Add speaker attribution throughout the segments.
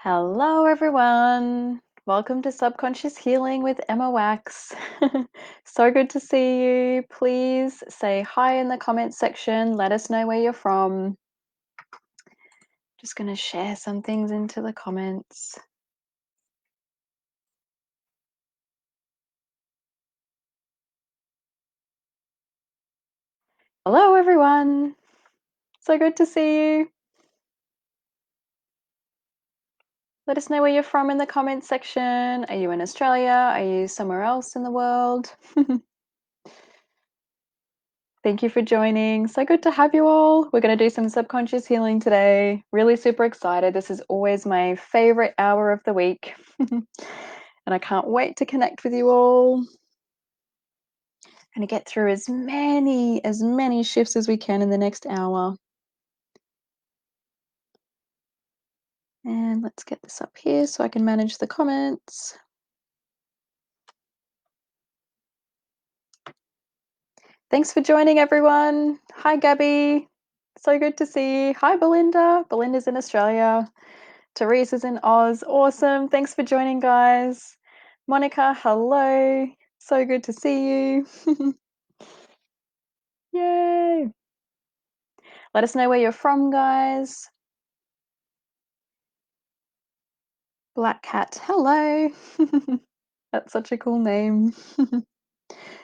Speaker 1: Hello, everyone. Welcome to Subconscious Healing with Emma Wachs. So good to see you. Please say hi in the comments section. Let us know where you're from. Just going to share some things into the comments. Hello, everyone. So good to see you. Let us know where you're from in the comments section. Are you in Australia? Are you somewhere else in the world? Thank you for joining. So good to have you all. We're going to do some subconscious healing today. Really super excited. This is always my favorite hour of the week. And I can't wait to connect with you all. Going to get through as many shifts as we can in the next hour. And let's get this up here so I can manage the comments. Thanks for joining, everyone. Hi, Gabby. So good to see you. Hi, Belinda. Belinda's in Australia. Therese is in Oz. Awesome. Thanks for joining, guys. Monica, hello. So good to see you. Yay. Let us know where you're from, guys. Black Cat, hello. That's such a cool name.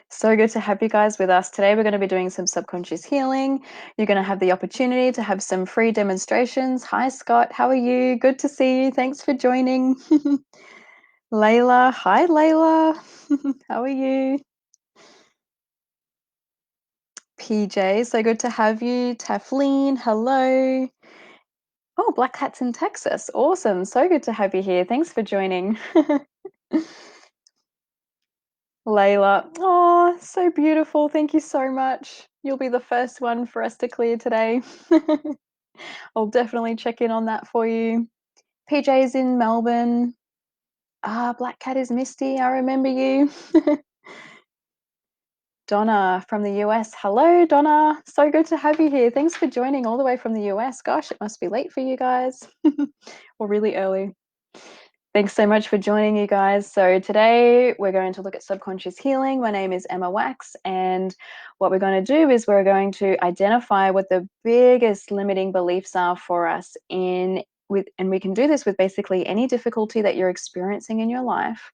Speaker 1: So good to have you guys with us. Today we're going to be doing some subconscious healing. You're going to have the opportunity to have some free demonstrations. Hi, Scott. How are you? Good to see you. Thanks for joining. Layla. Hi, Layla. How are you? PJ, so good to have you. Tafleen, hello. Oh, Black Cat's in Texas. Awesome. So good to have you here. Thanks for joining. Layla. Oh, so beautiful. Thank you so much. You'll be the first one for us to clear today. I'll definitely check in on that for you. PJ's in Melbourne. Ah, Black Cat is Misty. I remember you. Donna from the US. Hello, Donna. So good to have you here. Thanks for joining all the way from the US. Gosh, it must be late for you guys or really early. Thanks so much for joining, you guys. So today we're going to look at subconscious healing. My name is Emma Wachs, and what we're going to do is we're going to identify what the biggest limiting beliefs are for us and we can do this with basically any difficulty that you're experiencing in your life.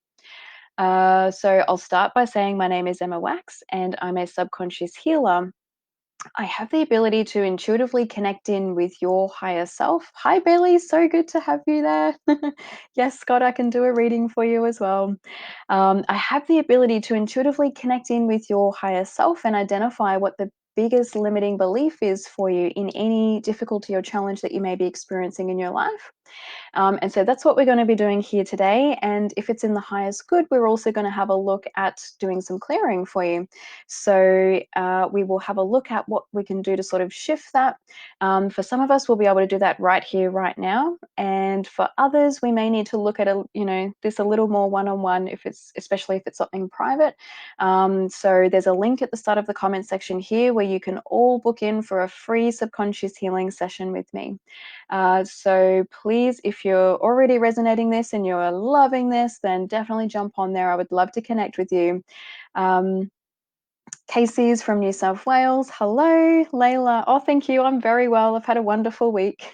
Speaker 1: So I'll start by saying my name is Emma Wachs, and I'm a subconscious healer. I have the ability to intuitively connect in with your higher self. Hi, Bailey. So good to have you there. Yes, Scott, I can do a reading for you as well. I have the ability to intuitively connect in with your higher self and identify what the biggest limiting belief is for you in any difficulty or challenge that you may be experiencing in your life. And so that's what we're going to be doing here today. And if it's in the highest good, we're also going to have a look at doing some clearing for you. So we will have a look at what we can do to sort of shift that. For some of us, we'll be able to do that right here, right now. And for others, we may need to look at this a little more one-on-one, especially if it's something private. So there's a link at the start of the comment section here where you can all book in for a free subconscious healing session with me. So please, if you're already resonating this and you're loving this, then definitely jump on there. I would love to connect with you. Casey's from New South Wales. Hello, Layla. Oh, thank you. I'm very well. I've had a wonderful week.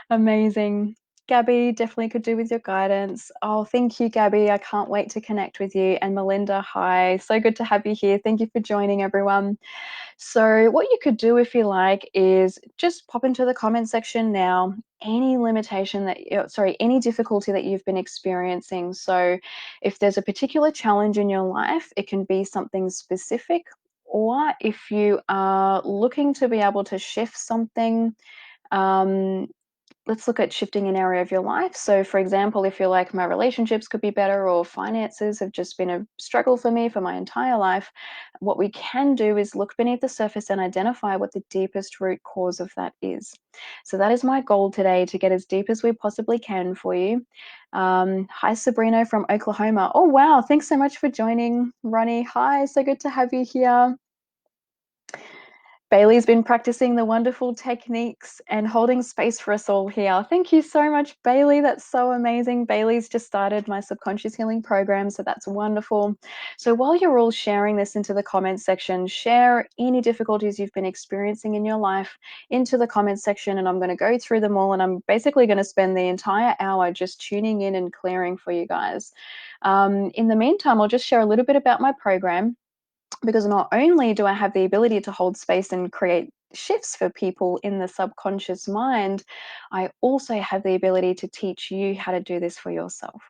Speaker 1: Amazing. Gabby, definitely could do with your guidance. Oh, thank you, Gabby. I can't wait to connect with you. And Melinda, hi. So good to have you here. Thank you for joining, everyone. So what you could do if you like is just pop into the comment section now any any difficulty that you've been experiencing. So if there's a particular challenge in your life, it can be something specific, or if you are looking to be able to shift something, let's look at shifting an area of your life. So for example, if you're like, my relationships could be better or finances have just been a struggle for me for my entire life, what we can do is look beneath the surface and identify what the deepest root cause of that is. So that is my goal today, to get as deep as we possibly can for you. Hi, Sabrina from Oklahoma. Oh, wow. Thanks so much for joining, Ronnie. Hi, so good to have you here. Bailey's been practicing the wonderful techniques and holding space for us all here. Thank you so much, Bailey. That's so amazing. Bailey's just started my subconscious healing program, so that's wonderful. So while you're all sharing this into the comments section, share any difficulties you've been experiencing in your life into the comments section, and I'm going to go through them all, and I'm basically going to spend the entire hour just tuning in and clearing for you guys. In the meantime, I'll just share a little bit about my program, because not only do I have the ability to hold space and create shifts for people in the subconscious mind, I also have the ability to teach you how to do this for yourself.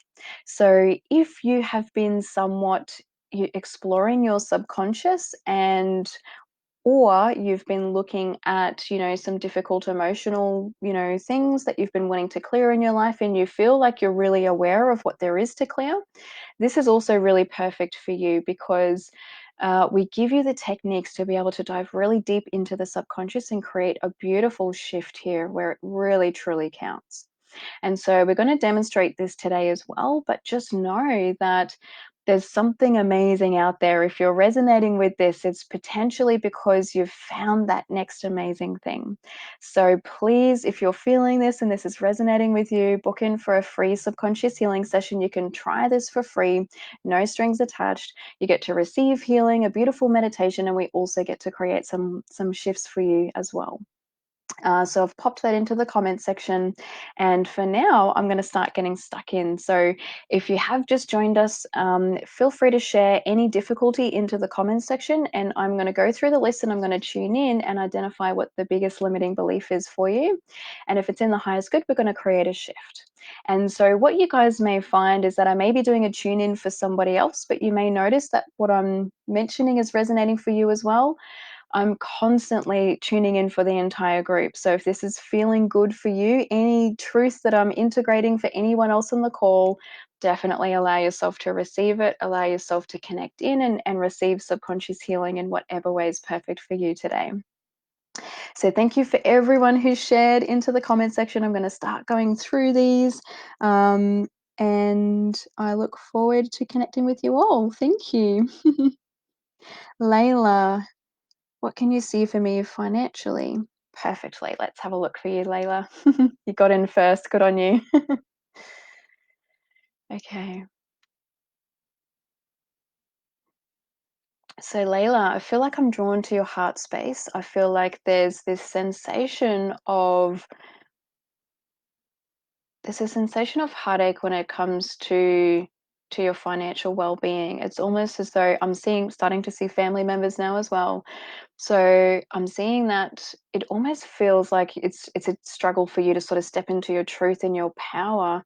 Speaker 1: So if you have been somewhat exploring your subconscious, and or you've been looking at, some difficult emotional, things that you've been wanting to clear in your life, and you feel like you're really aware of what there is to clear, this is also really perfect for you, because we give you the techniques to be able to dive really deep into the subconscious and create a beautiful shift here where it really truly counts. And so we're going to demonstrate this today as well, but just know that there's something amazing out there. If you're resonating with this, it's potentially because you've found that next amazing thing. So please, if you're feeling this and this is resonating with you, book in for a free subconscious healing session. You can try this for free, no strings attached. You get to receive healing, a beautiful meditation, and we also get to create some shifts for you as well. So I've popped that into the comment section, and for now I'm going to start getting stuck in. So if you have just joined us, feel free to share any difficulty into the comments section, and I'm going to go through the list and I'm going to tune in and identify what the biggest limiting belief is for you, and if it's in the highest good, we're going to create a shift. And so what you guys may find is that I may be doing a tune in for somebody else, but you may notice that what I'm mentioning is resonating for you as well. I'm constantly tuning in for the entire group. So if this is feeling good for you, any truth that I'm integrating for anyone else on the call, definitely allow yourself to receive it, allow yourself to connect in and receive subconscious healing in whatever way is perfect for you today. So thank you for everyone who shared into the comment section. I'm going to start going through these. And I look forward to connecting with you all. Thank you. Layla, what can you see for me financially? Perfectly. Let's have a look for you, Layla. You got in first. Good on you. Okay. So, Layla, I feel like I'm drawn to your heart space. I feel like there's a sensation of heartache when it comes to your financial well-being. It's almost as though I'm starting to see family members now as well. So I'm seeing that it almost feels like it's a struggle for you to sort of step into your truth and your power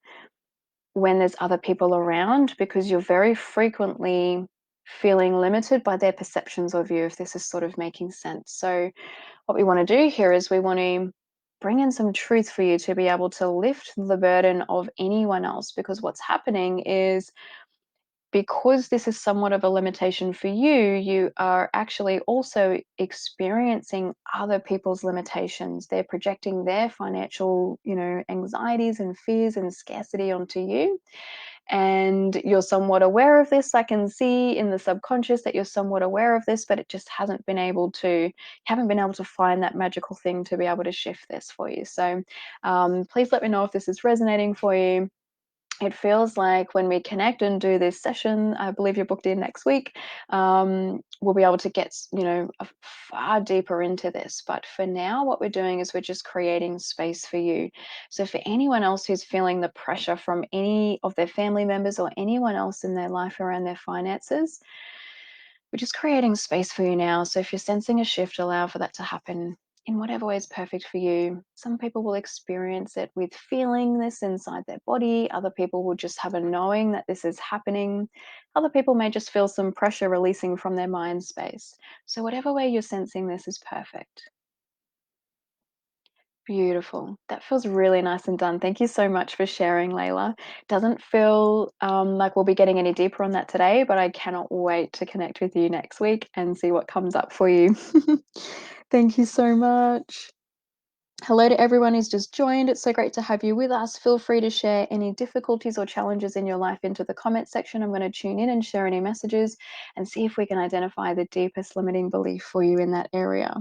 Speaker 1: when there's other people around, because you're very frequently feeling limited by their perceptions of you, if this is sort of making sense. So what we want to do here is we want to bring in some truth for you to be able to lift the burden of anyone else, because what's happening is, because this is somewhat of a limitation for you, you are actually also experiencing other people's limitations. They're projecting their financial, anxieties and fears and scarcity onto you. And you're somewhat aware of this. I can see in the subconscious that you're somewhat aware of this, but it just haven't been able to find that magical thing to be able to shift this for you. So please let me know if this is resonating for you. It feels like when we connect and do this session, I believe you're booked in next week, we'll be able to get, far deeper into this. But for now, what we're doing is we're just creating space for you. So for anyone else who's feeling the pressure from any of their family members or anyone else in their life around their finances, we're just creating space for you now. So if you're sensing a shift, allow for that to happen in whatever way is perfect for you. Some people will experience it with feeling this inside their body. Other people will just have a knowing that this is happening. Other people may just feel some pressure releasing from their mind space. So whatever way you're sensing this is perfect. Beautiful. That feels really nice and done. Thank you so much for sharing, Layla. Doesn't feel like we'll be getting any deeper on that today, but I cannot wait to connect with you next week and see what comes up for you. Thank you so much. Hello to everyone who's just joined. It's so great to have you with us. Feel free to share any difficulties or challenges in your life into the comment section. I'm going to tune in and share any messages and see if we can identify the deepest limiting belief for you in that area.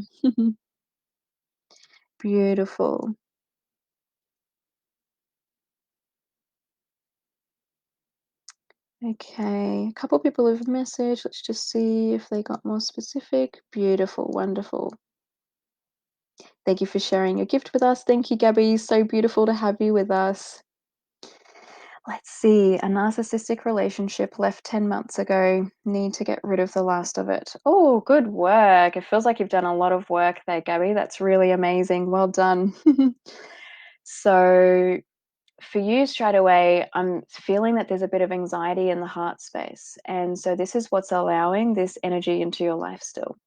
Speaker 1: Beautiful. Okay, a couple people have messaged. Let's just see if they got more specific. Beautiful, wonderful. Thank you for sharing your gift with us. Thank you, Gabby. So beautiful to have you with us. Let's see, a narcissistic relationship left 10 months ago. Need to get rid of the last of it. Oh, good work. It feels like you've done a lot of work there, Gabby. That's really amazing. Well done. So, for you straight away, I'm feeling that there's a bit of anxiety in the heart space. And so, this is what's allowing this energy into your life still.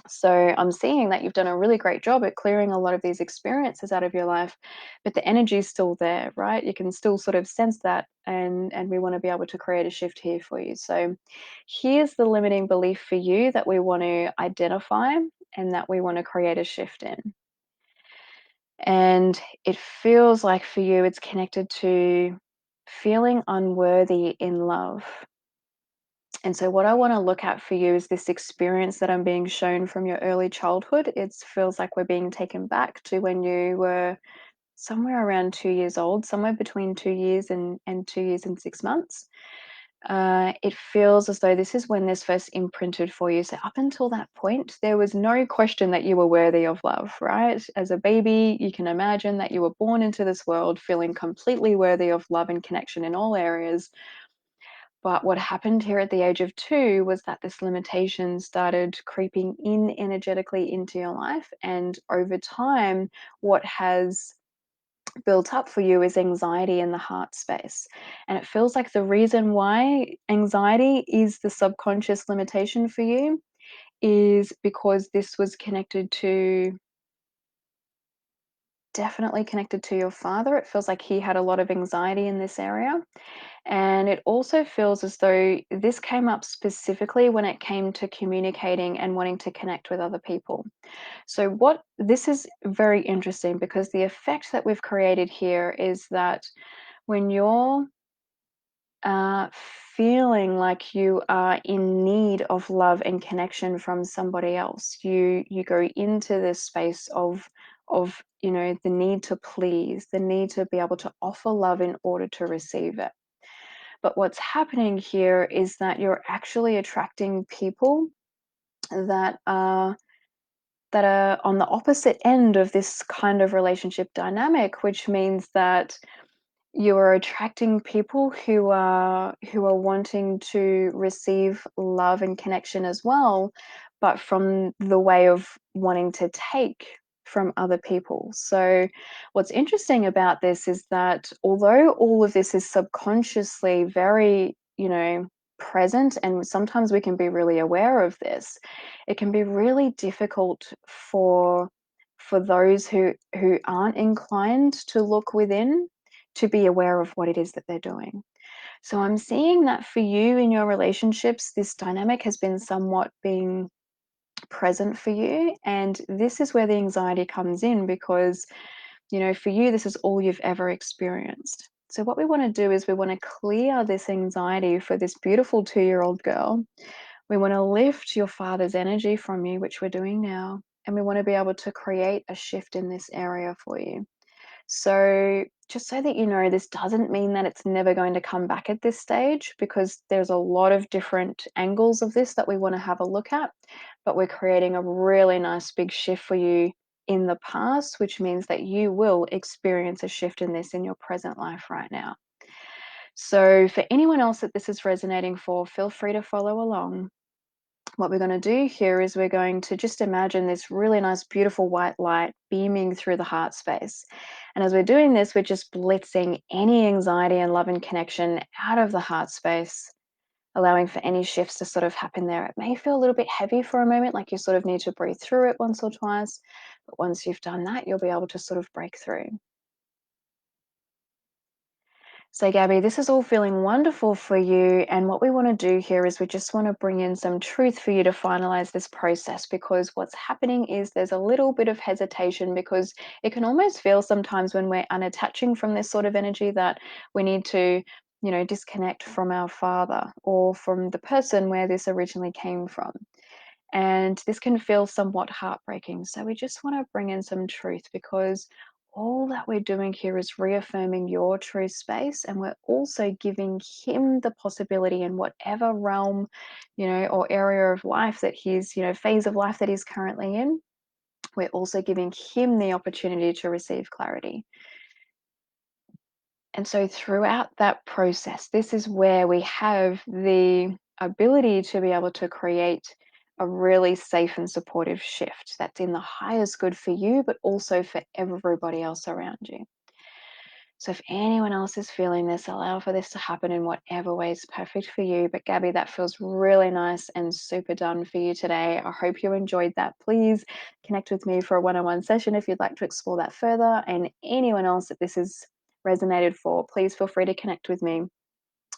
Speaker 1: So I'm seeing that you've done a really great job at clearing a lot of these experiences out of your life, but the energy is still there, right? You can still sort of sense that, and we want to be able to create a shift here for you. So here's the limiting belief for you that we want to identify and that we want to create a shift in. And it feels like for you it's connected to feeling unworthy in love. And so, what I want to look at for you is this experience that I'm being shown from your early childhood. It feels like we're being taken back to when you were somewhere around 2 years old, somewhere between 2 years and 2 years and 6 months. It feels as though this is when this first imprinted for you. So, up until that point, there was no question that you were worthy of love, right? As a baby, you can imagine that you were born into this world feeling completely worthy of love and connection in all areas. But what happened here at the age of 2 was that this limitation started creeping in energetically into your life. And over time, what has built up for you is anxiety in the heart space. And it feels like the reason why anxiety is the subconscious limitation for you is because this was connected to, definitely connected to your father. It feels like he had a lot of anxiety in this area. And it also feels as though this came up specifically when it came to communicating and wanting to connect with other people. So, what this is very interesting because the effect that we've created here is that when you're uh, feeling like you are in need of love and connection from somebody else, you go into this space of the need to please, the need to be able to offer love in order to receive it. But what's happening here is that you're actually attracting people that are on the opposite end of this kind of relationship dynamic, which means that you are attracting people who are wanting to receive love and connection as well, but from the way of wanting to take from other people. So what's interesting about this is that although all of this is subconsciously very, present, and sometimes we can be really aware of this, it can be really difficult for those who aren't inclined to look within to be aware of what it is that they're doing. So I'm seeing that for you in your relationships, this dynamic has been somewhat being present for you. And this is where the anxiety comes in because, for you, this is all you've ever experienced. So what we want to do is we want to clear this anxiety for this beautiful 2-year-old girl. We want to lift your father's energy from you, which we're doing now. And we want to be able to create a shift in this area for you. So, just so that you know, this doesn't mean that it's never going to come back at this stage because there's a lot of different angles of this that we want to have a look at. But we're creating a really nice big shift for you in the past, which means that you will experience a shift in this in your present life right now. So, for anyone else that this is resonating for, feel free to follow along. What we're going to do here is we're going to just imagine this really nice, beautiful white light beaming through the heart space. And as we're doing this, we're just blitzing any anxiety and love and connection out of the heart space, allowing for any shifts to sort of happen there. It may feel a little bit heavy for a moment, like you sort of need to breathe through it once or twice. But once you've done that, you'll be able to sort of break through. So, Gabby, this is all feeling wonderful for you. And what we want to do here is we just want to bring in some truth for you to finalize this process, because what's happening is there's a little bit of hesitation, because it can almost feel sometimes when we're unattaching from this sort of energy that we need to, disconnect from our father or from the person where this originally came from. And this can feel somewhat heartbreaking. So we just want to bring in some truth, because all that we're doing here is reaffirming your true space. And we're also giving him the possibility in whatever realm, or area of life that he's, phase of life that he's currently in. We're also giving him the opportunity to receive clarity. And so throughout that process, this is where we have the ability to be able to create a really safe and supportive shift that's in the highest good for you, but also for everybody else around you. So if anyone else is feeling this, allow for this to happen in whatever way is perfect for you. But Gabby, that feels really nice and super done for you today. I hope you enjoyed that. Please connect with me for a one-on-one session if you'd like to explore that further. And anyone else that this has resonated for, please feel free to connect with me.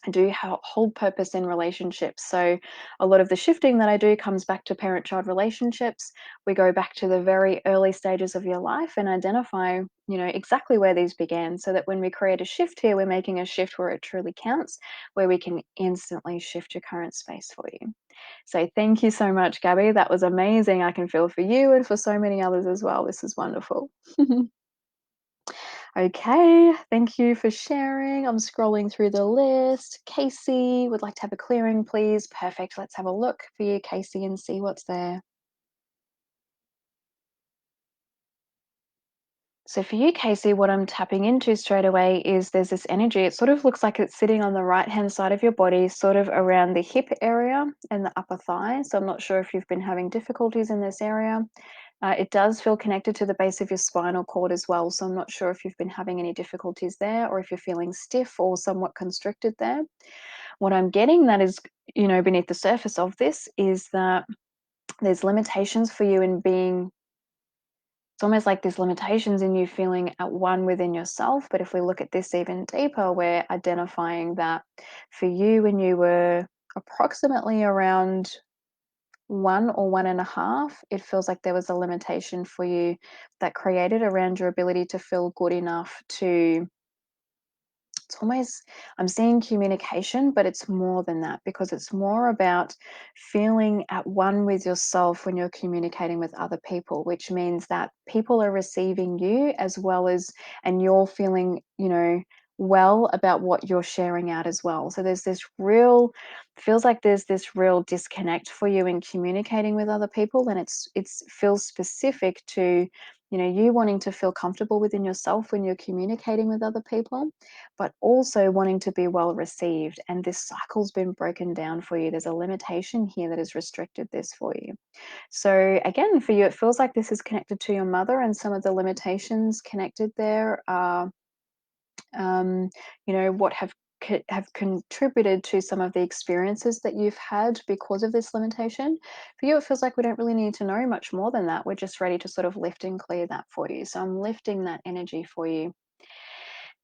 Speaker 1: I do hold purpose in relationships. So a lot of the shifting that I do comes back to parent-child relationships. We go back to the very early stages of your life and identify, exactly where these began, so that when we create a shift here, we're making a shift where it truly counts, where we can instantly shift your current space for you. So thank you so much, Gabby. That was amazing. I can feel for you and for so many others as well. This is wonderful. Okay, thank you for sharing. I'm scrolling through the list. Casey would like to have a clearing, please. Perfect. Let's have a look for you, Casey, and see what's there. So for you, Casey, what I'm tapping into straight away is there's this energy. It sort of looks like it's sitting on the right-hand side of your body, sort of around the hip area and the upper thigh. So I'm not sure if you've been having difficulties in this area. It does feel connected to the base of your spinal cord as well. So I'm not sure if you've been having any difficulties there, or if you're feeling stiff or somewhat constricted there. What I'm getting that is, beneath the surface of this is that there's limitations for you in being, it's almost like there's limitations in you feeling at one within yourself. But if we look at this even deeper, we're identifying that for you, when you were approximately around 1 or 1.5, it feels like there was a limitation for you that created around your ability to feel good enough to, it's almost, I'm seeing communication, but it's more than that, because it's more about feeling at one with yourself when you're communicating with other people, which means that people are receiving you as well as, and you're feeling, well about what you're sharing out as well. So there's this real, feels like there's this real disconnect for you in communicating with other people. And it's feels specific to, you wanting to feel comfortable within yourself when you're communicating with other people, but also wanting to be well received. And this cycle's been broken down for you. There's a limitation here that has restricted this for you. So again, for you, it feels like this is connected to your mother, and some of the limitations connected there are, what have contributed to some of the experiences that you've had because of this limitation. For you, it feels like we don't really need to know much more than that. We're just ready to sort of lift and clear that for you. So I'm lifting that energy for you.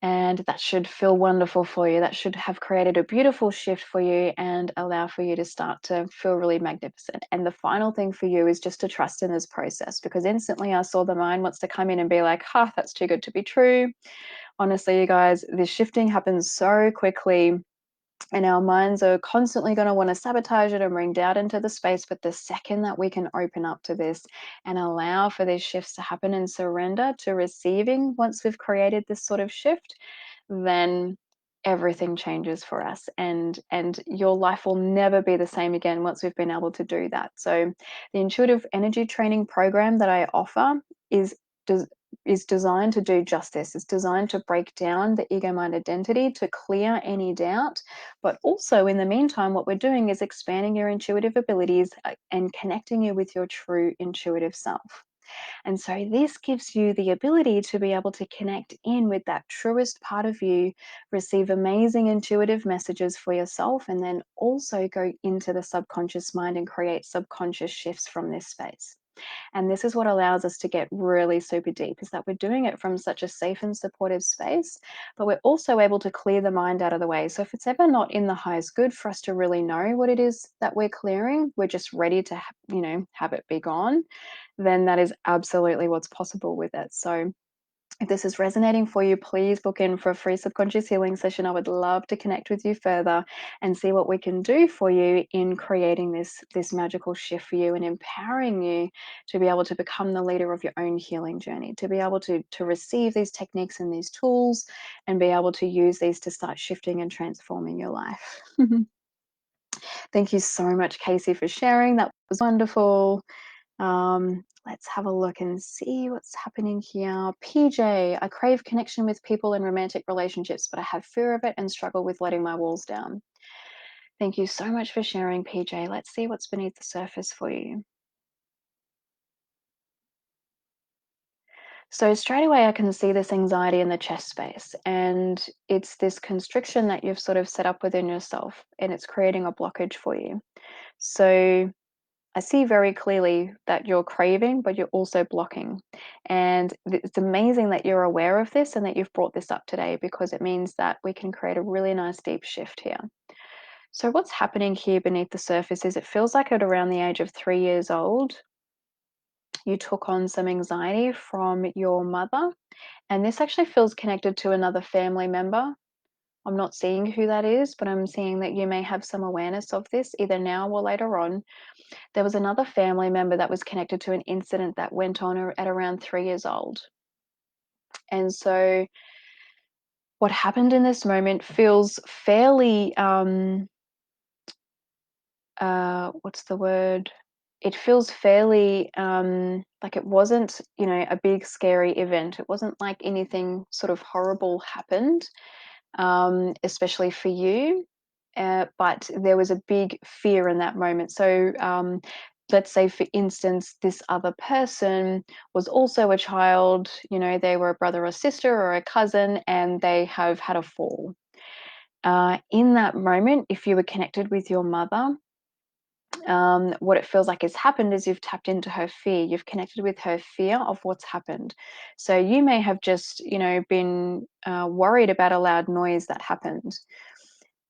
Speaker 1: And that should feel wonderful for you. That should have created a beautiful shift for you and allow for you to start to feel really magnificent. And the final thing for you is just to trust in this process, because instantly I saw the mind wants to come in and be like, that's too good to be true. Honestly, you guys, this shifting happens so quickly, and our minds are constantly going to want to sabotage it and bring doubt into the space. But the second that we can open up to this and allow for these shifts to happen and surrender to receiving, once we've created this sort of shift, then everything changes for us, and your life will never be the same again once we've been able to do that. So the intuitive energy training program that I offer is is designed to do just this. It's designed to break down the ego mind identity, to clear any doubt. But also, in the meantime, what we're doing is expanding your intuitive abilities and connecting you with your true intuitive self. And so this gives you the ability to be able to connect in with that truest part of you, receive amazing intuitive messages for yourself, and then also go into the subconscious mind and create subconscious shifts from this space. And this is what allows us to get really super deep, is that we're doing it from such a safe and supportive space, but we're also able to clear the mind out of the way. So if it's ever not in the highest good for us to really know what it is that we're clearing, we're just ready to, have it be gone, then that is absolutely what's possible with it. So if this is resonating for you, please book in for a free subconscious healing session. I would love to connect with you further and see what we can do for you in creating this magical shift for you and empowering you to be able to become the leader of your own healing journey, to be able to receive these techniques and these tools and be able to use these to start shifting and transforming your life. Thank you so much, Casey, for sharing. That was wonderful. Let's have a look and see what's happening here. PJ, I crave connection with people in romantic relationships, but I have fear of it and struggle with letting my walls down. Thank you so much for sharing, PJ. Let's see what's beneath the surface for you. So straight away, I can see this anxiety in the chest space, and it's this constriction that you've sort of set up within yourself, and it's creating a blockage for you. So I see very clearly that you're craving, but you're also blocking. And it's amazing that you're aware of this and that you've brought this up today, because it means that we can create a really nice deep shift here. So what's happening here beneath the surface is it feels like at around the age of 3 years old, you took on some anxiety from your mother. And this actually feels connected to another family member. I'm not seeing who that is, but I'm seeing that you may have some awareness of this either now or later on. There was another family member that was connected to an incident that went on at around 3 years old. And so what happened in this moment feels fairly, what's the word? It feels fairly like it wasn't, a big scary event. It wasn't like anything sort of horrible happened, especially for you. But there was a big fear in that moment. So let's say, for instance, this other person was also a child, they were a brother or sister or a cousin, and they have had a fall. In that moment, if you were connected with your mother, what it feels like has happened is you've tapped into her fear. You've connected with her fear of what's happened. So you may have just, been worried about a loud noise that happened.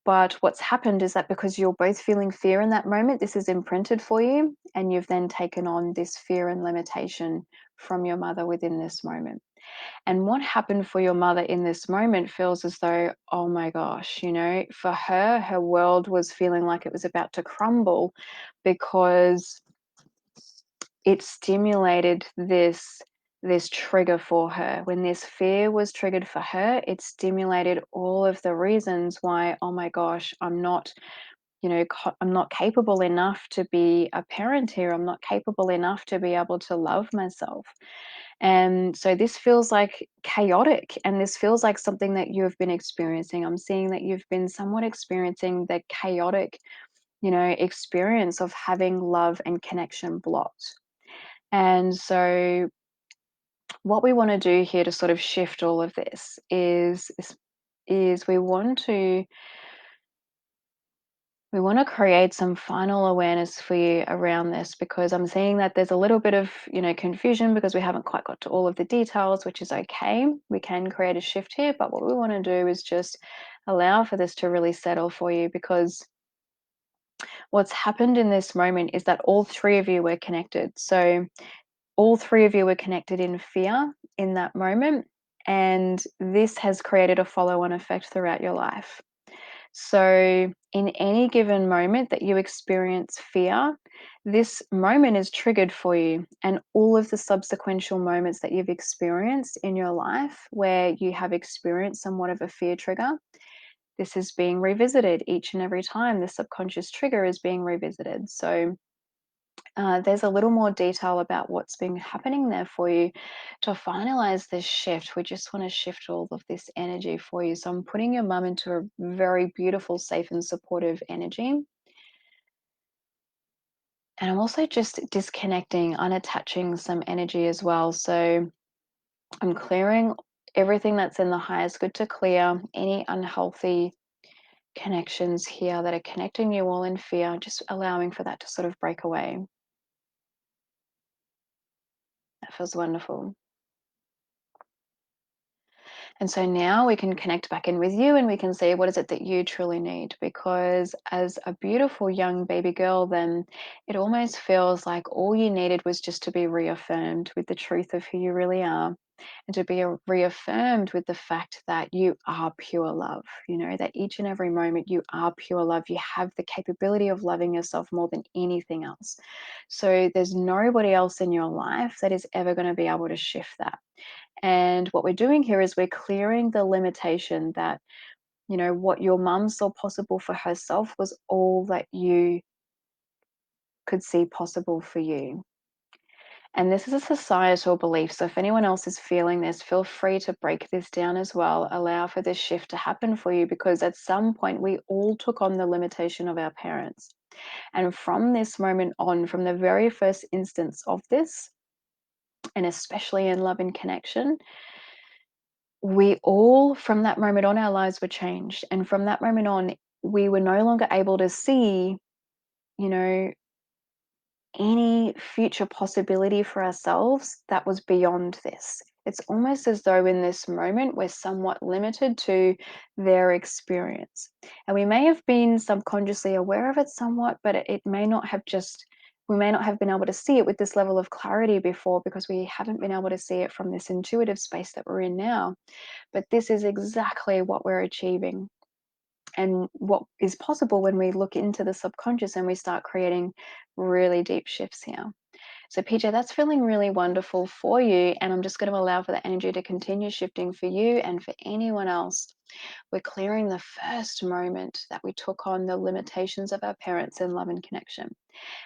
Speaker 1: But what's happened is that because you're both feeling fear in that moment, this is imprinted for you, and you've then taken on this fear and limitation from your mother within this moment. And what happened for your mother in this moment feels as though, oh my gosh, for her, her world was feeling like it was about to crumble, because it stimulated this trigger for her. When this fear was triggered for her, it stimulated all of the reasons why, oh my gosh, I'm not capable enough to be a parent here. I'm not capable enough to be able to love myself. And so this feels like chaotic, and this feels like something that you have been experiencing. I'm seeing that you've been somewhat experiencing the chaotic, experience of having love and connection blocked. And so what we want to do here to sort of shift all of this is we want to create some final awareness for you around this, because I'm seeing that there's a little bit of, confusion because we haven't quite got to all of the details, which is okay. We can create a shift here, but what we want to do is just allow for this to really settle for you, because what's happened in this moment is that all three of you were connected. So all three of you were connected in fear in that moment, and this has created a follow-on effect throughout your life. So in any given moment that you experience fear, this moment is triggered for you, and all of the subsequential moments that you've experienced in your life where you have experienced somewhat of a fear trigger, this is being revisited each and every time. The subconscious trigger is being revisited. So there's a little more detail about what's been happening there for you to finalize this shift. We just want to shift all of this energy for you. So I'm putting your mum into a very beautiful, safe, and supportive energy. And I'm also just disconnecting, unattaching some energy as well. So I'm clearing everything that's in the highest good to clear any unhealthy connections here that are connecting you all in fear, just allowing for that to sort of break away. That feels wonderful. And so now we can connect back in with you and we can see what is it that you truly need. Because as a beautiful young baby girl, then it almost feels like all you needed was just to be reaffirmed with the truth of who you really are, and to be reaffirmed with the fact that you are pure love, that each and every moment you are pure love. You have the capability of loving yourself more than anything else. So there's nobody else in your life that is ever going to be able to shift that. And what we're doing here is we're clearing the limitation that, what your mum saw possible for herself was all that you could see possible for you. And this is a societal belief. So if anyone else is feeling this, feel free to break this down as well. Allow for this shift to happen for you, because at some point we all took on the limitation of our parents. And from this moment on, from the very first instance of this, and especially in love and connection, we all, from that moment on, our lives were changed. And from that moment on, we were no longer able to see, you know, any future possibility for ourselves that was beyond this. It's almost as though in this moment we're somewhat limited to their experience. And we may have been subconsciously aware of it somewhat, but it may not have we may not have been able to see it with this level of clarity before, because we haven't been able to see it from this intuitive space that we're in now. But this is exactly what we're achieving, and what is possible when we look into the subconscious and we start creating really deep shifts here. So, PJ, that's feeling really wonderful for you. And I'm just going to allow for the energy to continue shifting for you and for anyone else. We're clearing the first moment that we took on the limitations of our parents in love and connection.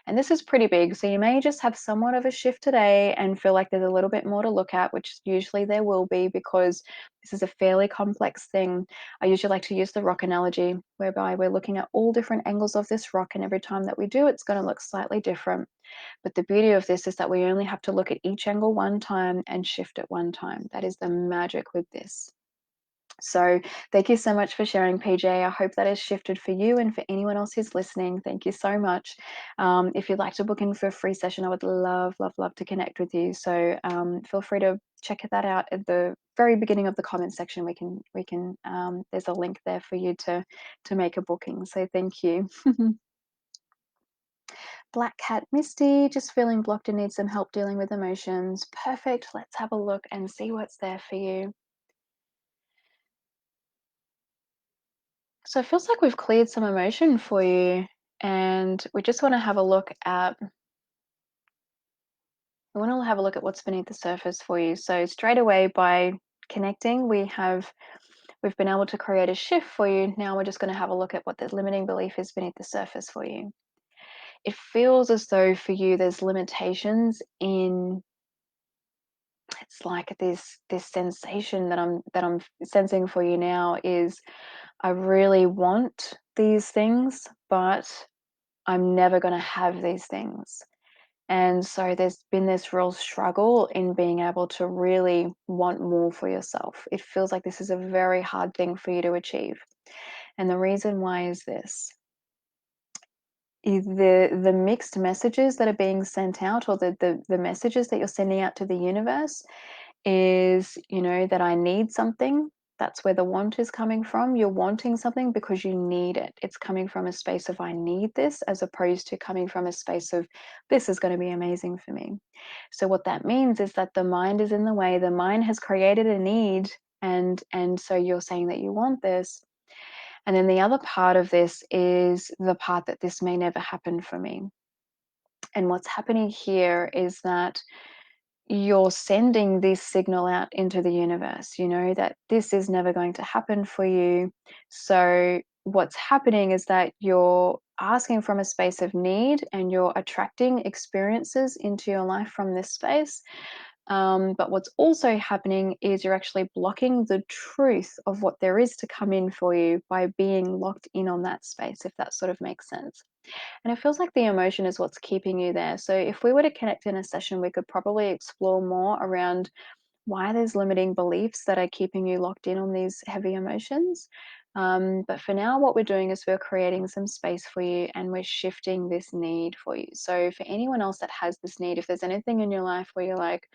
Speaker 1: And this is pretty big. So you may just have somewhat of a shift today and feel like there's a little bit more to look at, which usually there will be, because this is a fairly complex thing. I usually like to use the rock analogy, whereby we're looking at all different angles of this rock, and every time that we do, it's going to look slightly different. But the beauty of this is that we only have to look at each angle one time and shift at one time. That is the magic with this. So thank you so much for sharing, PJ. I hope that has shifted for you, and for anyone else who's listening, thank you so much. If you'd like to book in for a free session, I would love, love, love to connect with you. So feel free to check that out at the very beginning of the comment section. There's a link there for you to make a booking. So thank you. Black Cat Misty, just feeling blocked and need some help dealing with emotions. Perfect. Let's have a look and see what's there for you. So it feels like we've cleared some emotion for you, and we just want to have a look at what's beneath the surface for you. So straight away, by connecting, we've been able to create a shift for you. Now we're just going to have a look at what the limiting belief is beneath the surface for you. It feels as though for you there's limitations in, it's like this sensation that I'm sensing for you now is, I really want these things, but I'm never going to have these things. And so there's been this real struggle in being able to really want more for yourself. It feels like this is a very hard thing for you to achieve. And the reason why is this. The mixed messages that are being sent out, or the messages that you're sending out to the universe, is, that I need something. That's where the want is coming from. You're wanting something because you need it. It's coming from a space of I need this, as opposed to coming from a space of this is going to be amazing for me. So what that means is that the mind is in the way. The mind has created a need, and so you're saying that you want this. And then the other part of this is the part that this may never happen for me. And what's happening here is that you're sending this signal out into the universe, that this is never going to happen for you. So what's happening is that you're asking from a space of need, and you're attracting experiences into your life from this space. But what's also happening is you're actually blocking the truth of what there is to come in for you by being locked in on that space, if that sort of makes sense. And it feels like the emotion is what's keeping you there. So if we were to connect in a session, we could probably explore more around why there's limiting beliefs that are keeping you locked in on these heavy emotions. But for now, what we're doing is we're creating some space for you and we're shifting this need for you. So, for anyone else that has this need, if there's anything in your life where you're like,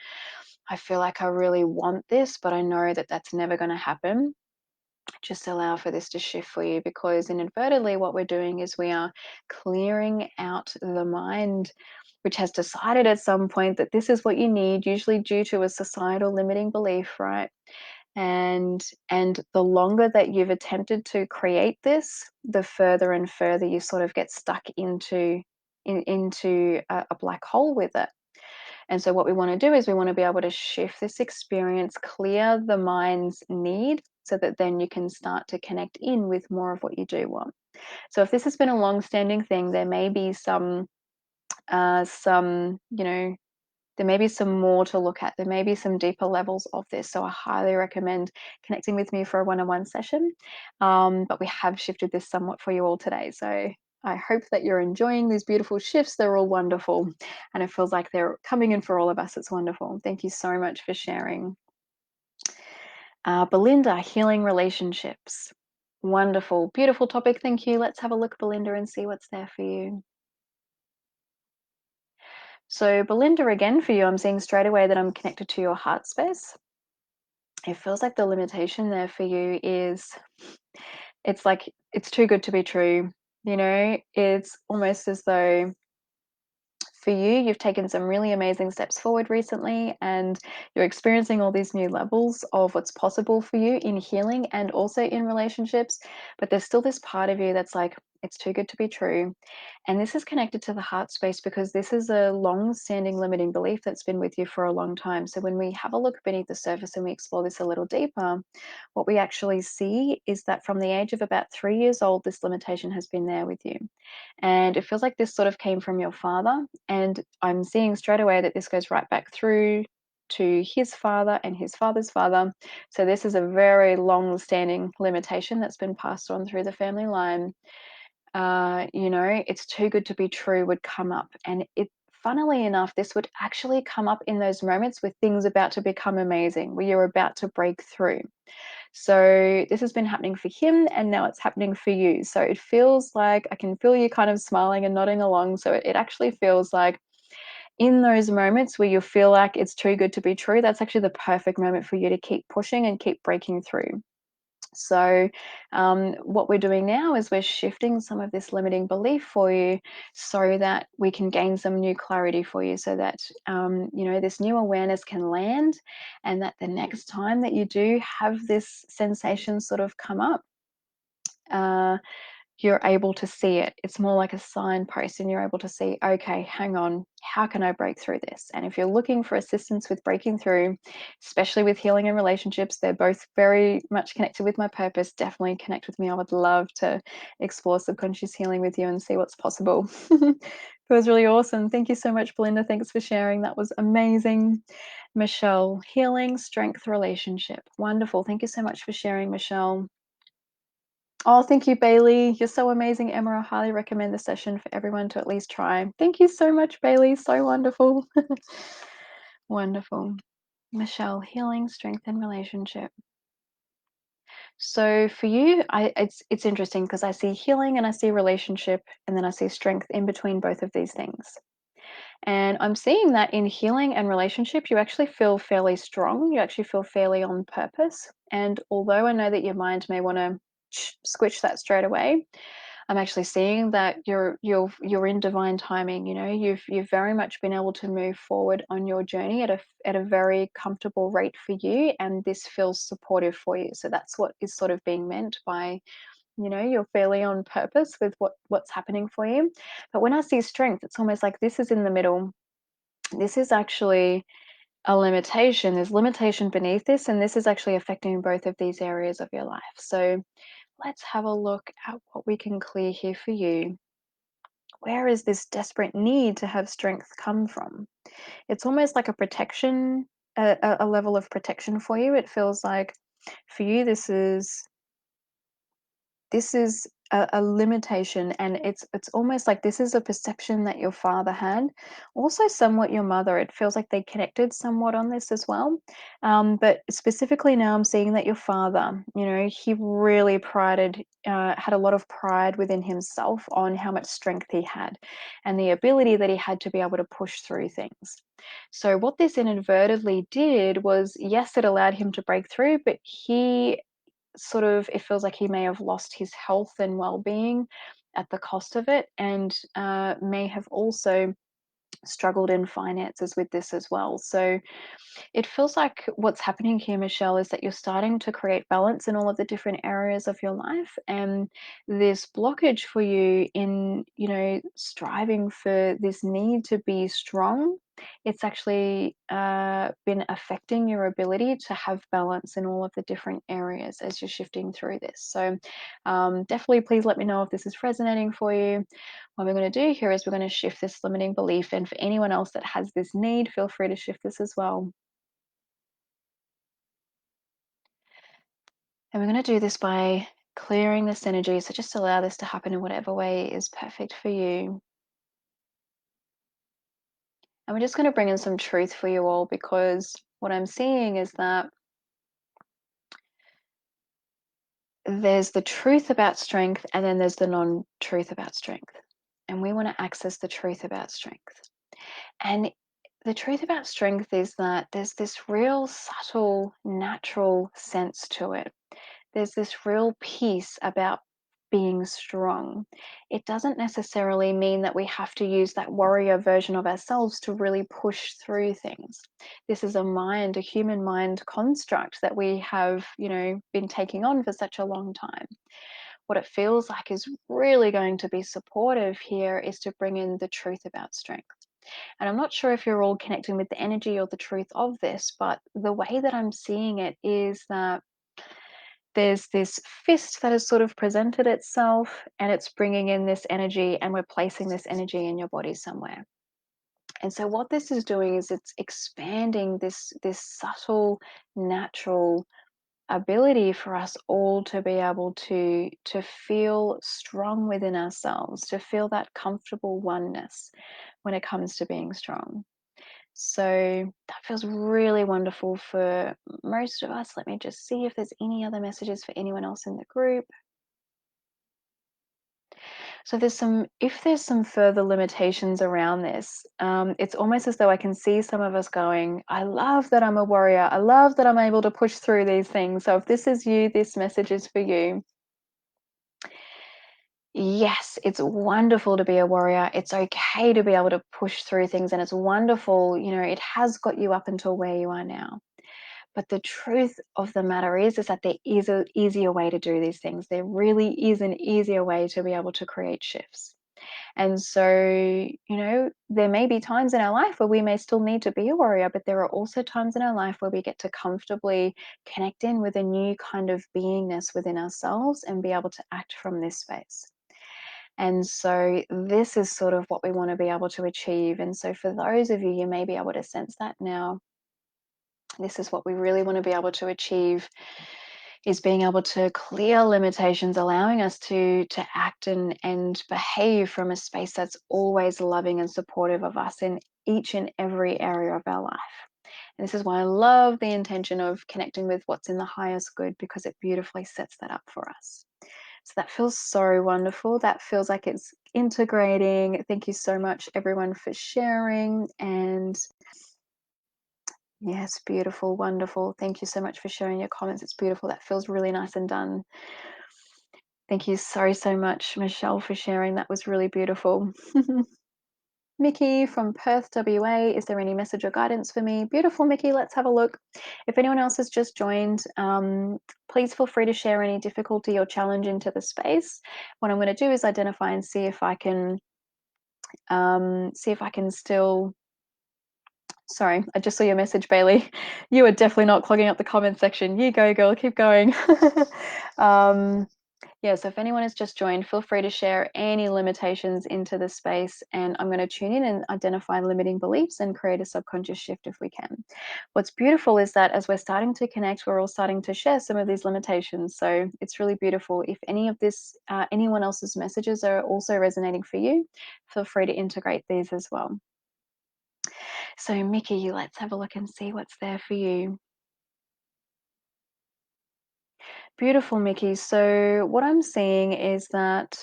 Speaker 1: I feel like I really want this, but I know that that's never going to happen, just allow for this to shift for you, because inadvertently what we're doing is we are clearing out the mind, which has decided at some point that this is what you need, usually due to a societal limiting belief, right? And the longer that you've attempted to create this, the further and further you sort of get stuck into a black hole with it. And so what we want to do is we want to be able to shift this experience, clear the mind's need, so that then you can start to connect in with more of what you do want. So if this has been a long-standing thing, there may be there may be some more to look at. There may be some deeper levels of this. So I highly recommend connecting with me for a one-on-one session. But we have shifted this somewhat for you all today. So I hope that you're enjoying these beautiful shifts. They're all wonderful. And it feels like they're coming in for all of us. It's wonderful. Thank you so much for sharing. Belinda, healing relationships. Wonderful. Beautiful topic. Thank you. Let's have a look, Belinda, and see what's there for you. So, Belinda, again, for you, I'm seeing straight away that I'm connected to your heart space. It feels like the limitation there for you is, it's like it's too good to be true. It's almost as though for you, you've taken some really amazing steps forward recently, and you're experiencing all these new levels of what's possible for you in healing and also in relationships. But there's still this part of you that's like, it's too good to be true. And this is connected to the heart space because this is a long standing limiting belief that's been with you for a long time. So when we have a look beneath the surface and we explore this a little deeper, what we actually see is that from the age of about 3 years old, this limitation has been there with you. And it feels like this sort of came from your father. And I'm seeing straight away that this goes right back through to his father and his father's father. So this is a very long standing limitation that's been passed on through the family line. It's too good to be true would come up. And funnily enough, this would actually come up in those moments with things about to become amazing, where you're about to break through. So this has been happening for him, and now it's happening for you. So it feels like I can feel you kind of smiling and nodding along. So it actually feels like in those moments where you feel like it's too good to be true, that's actually the perfect moment for you to keep pushing and keep breaking through. So, what we're doing now is we're shifting some of this limiting belief for you so that we can gain some new clarity for you, so that, this new awareness can land, and that the next time that you do have this sensation sort of come up, uh, you're able to see it. It's more like a signpost, and you're able to see, okay, hang on, how can I break through this? And if you're looking for assistance with breaking through, especially with healing and relationships, they're both very much connected with my purpose. Definitely connect with me. I would love to explore subconscious healing with you and see what's possible. It was really awesome. Thank you so much, Belinda. Thanks for sharing. That was amazing. Michelle, healing, strength, relationship. Wonderful. Thank you so much for sharing, Michelle. Oh, thank you, Bailey. You're so amazing, Emma. I highly recommend the session for everyone to at least try. Thank you so much, Bailey. So wonderful. Wonderful. Michelle, healing, strength, and relationship. So for you, it's interesting because I see healing and I see relationship, and then I see strength in between both of these things. And I'm seeing that in healing and relationship, you actually feel fairly strong. You actually feel fairly on purpose. And although I know that your mind may want to squish that straight away, I'm actually seeing that you're in divine timing. You've very much been able to move forward on your journey at a very comfortable rate for you, and this feels supportive for you. So that's what is sort of being meant by, you're fairly on purpose with what's happening for you. But when I see strength, it's almost like this is in the middle. This is actually a limitation. There's limitation beneath this, and this is actually affecting both of these areas of your life. So let's have a look at what we can clear here for you. Where is this desperate need to have strength come from? It's almost like a protection, a level of protection for you. It feels like for you, this is a limitation, and it's almost like this is a perception that your father had, also somewhat your mother. It feels like they connected somewhat on this as well. But specifically now I'm seeing that your father, he really had a lot of pride within himself on how much strength he had and the ability that he had to be able to push through things. So what this inadvertently did was, yes, it allowed him to break through, but it feels like he may have lost his health and well-being at the cost of it, and may have also struggled in finances with this as well. So it feels like what's happening here, Michelle, is that you're starting to create balance in all of the different areas of your life. And this blockage for you in, striving for this need to be strong, it's actually been affecting your ability to have balance in all of the different areas as you're shifting through this. So definitely please let me know if this is resonating for you. What we're going to do here is we're going to shift this limiting belief. And for anyone else that has this need, feel free to shift this as well. And we're going to do this by clearing this energy. So just allow this to happen in whatever way is perfect for you. And we're just going to bring in some truth for you all, because what I'm seeing is that there's the truth about strength, and then there's the non-truth about strength. And we want to access the truth about strength. And the truth about strength is that there's this real subtle, natural sense to it. There's this real peace about being strong. It doesn't necessarily mean that we have to use that warrior version of ourselves to really push through things. This is a human mind construct that we have, been taking on for such a long time. What it feels like is really going to be supportive here is to bring in the truth about strength. And I'm not sure if you're all connecting with the energy or the truth of this, but the way that I'm seeing it is that there's this fist that has sort of presented itself, and it's bringing in this energy, and we're placing this energy in your body somewhere. And so what this is doing is it's expanding this subtle, natural ability for us all to be able to feel strong within ourselves, to feel that comfortable oneness when it comes to being strong. So that feels really wonderful for most of us. Let me just see if there's any other messages for anyone else in the group. So if there's some further limitations around this, it's almost as though I can see some of us going, I love that I'm a warrior. I love that I'm able to push through these things. So if this is you, this message is for you. Yes, it's wonderful to be a warrior. It's okay to be able to push through things, and it's wonderful, it has got you up until where you are now. But the truth of the matter is that there is an easier way to do these things. There really is an easier way to be able to create shifts. And so, there may be times in our life where we may still need to be a warrior, but there are also times in our life where we get to comfortably connect in with a new kind of beingness within ourselves and be able to act from this space. And so this is sort of what we want to be able to achieve. And so for those of you, you may be able to sense that now. This is what we really want to be able to achieve, is being able to clear limitations, allowing us to act and behave from a space that's always loving and supportive of us in each and every area of our life. And this is why I love the intention of connecting with what's in the highest good, because it beautifully sets that up for us. So that feels so wonderful. That feels like it's integrating. Thank you so much, everyone, for sharing. And yes, beautiful, wonderful. Thank you so much for sharing your comments. It's beautiful. That feels really nice and done. Thank you so much, Michelle, for sharing. That was really beautiful. Mickey from Perth, WA, is there any message or guidance for me? Beautiful, Mickey. Let's have a look. If anyone else has just joined, please feel free to share any difficulty or challenge into the space. What I'm going to do is identify and see if I can still. Sorry, I just saw your message, Bailey. You are definitely not clogging up the comment section. You go, girl. Keep going. Yeah, so if anyone has just joined, feel free to share any limitations into the space, and I'm going to tune in and identify limiting beliefs and create a subconscious shift if we can. What's beautiful is that as we're starting to connect, we're all starting to share some of these limitations. So it's really beautiful. If any of this, anyone else's messages are also resonating for you, feel free to integrate these as well. So, Mickey, let's have a look and see what's there for you. Beautiful, Mickey. So, what I'm seeing is that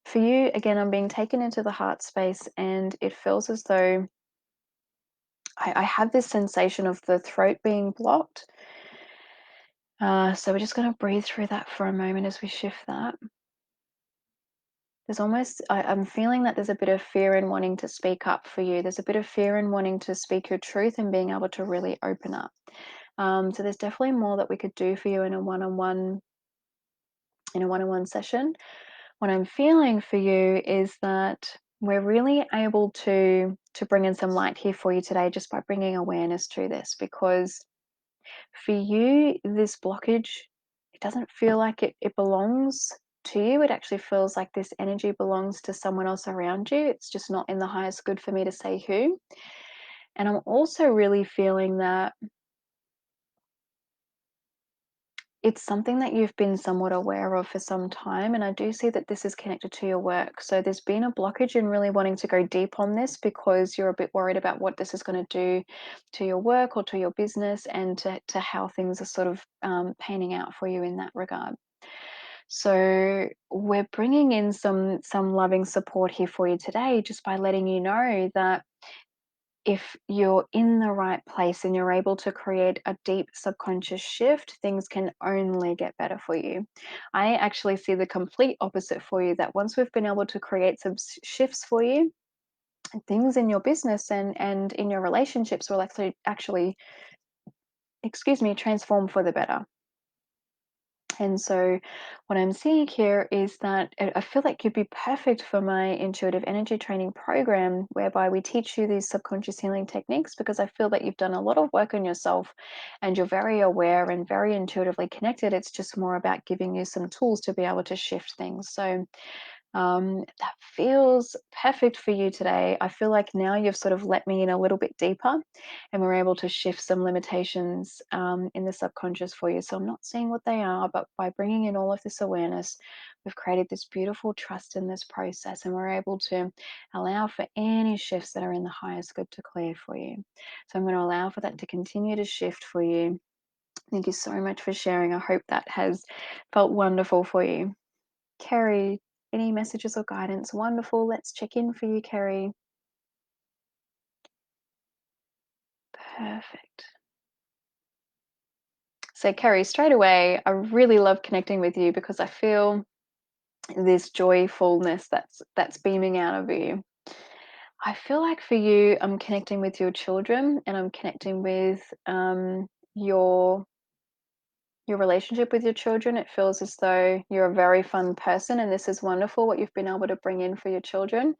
Speaker 1: for you, again, I'm being taken into the heart space, and it feels as though I have this sensation of the throat being blocked. So, we're just going to breathe through that for a moment as we shift that. There's almost, I'm feeling that there's a bit of fear in wanting to speak up for you. There's a bit of fear in wanting to speak your truth and being able to really open up. So, there's definitely more that we could do for you in a one-on-one session. What I'm feeling for you is that we're really able to bring in some light here for you today just by bringing awareness to this, because for you, this blockage, it doesn't feel like it belongs to you. It actually feels like this energy belongs to someone else around you. It's just not in the highest good for me to say who. And I'm also really feeling that it's something that you've been somewhat aware of for some time, and I do see that this is connected to your work. So there's been a blockage in really wanting to go deep on this because you're a bit worried about what this is going to do to your work or to your business, and to how things are sort of panning out for you in that regard. So we're bringing in some loving support here for you today, just by letting you know that if you're in the right place and you're able to create a deep subconscious shift, things can only get better for you. I actually see the complete opposite for you, that once we've been able to create some shifts for you, things in your business and in your relationships will actually, excuse me, transform for the better. And so, what I'm seeing here is that I feel like you'd be perfect for my intuitive energy training program, whereby we teach you these subconscious healing techniques, because I feel that you've done a lot of work on yourself and you're very aware and very intuitively connected. It's just more about giving you some tools to be able to shift things. So, that feels perfect for you today. I feel like now you've sort of let me in a little bit deeper, and we're able to shift some limitations in the subconscious for you. So I'm not seeing what they are, but by bringing in all of this awareness, we've created this beautiful trust in this process, and we're able to allow for any shifts that are in the highest good to clear for you. So I'm going to allow for that to continue to shift for you. Thank you so much for sharing. I hope that has felt wonderful for you. Kerry, any messages or guidance? Wonderful. Let's check in for you, Kerry. Perfect. So, Kerry, straight away, I really love connecting with you because I feel this joyfulness that's beaming out of you. I feel like for you, I'm connecting with your children, and I'm connecting with your relationship with your children. It feels as though you're a very fun person, and this is wonderful what you've been able to bring in for your children.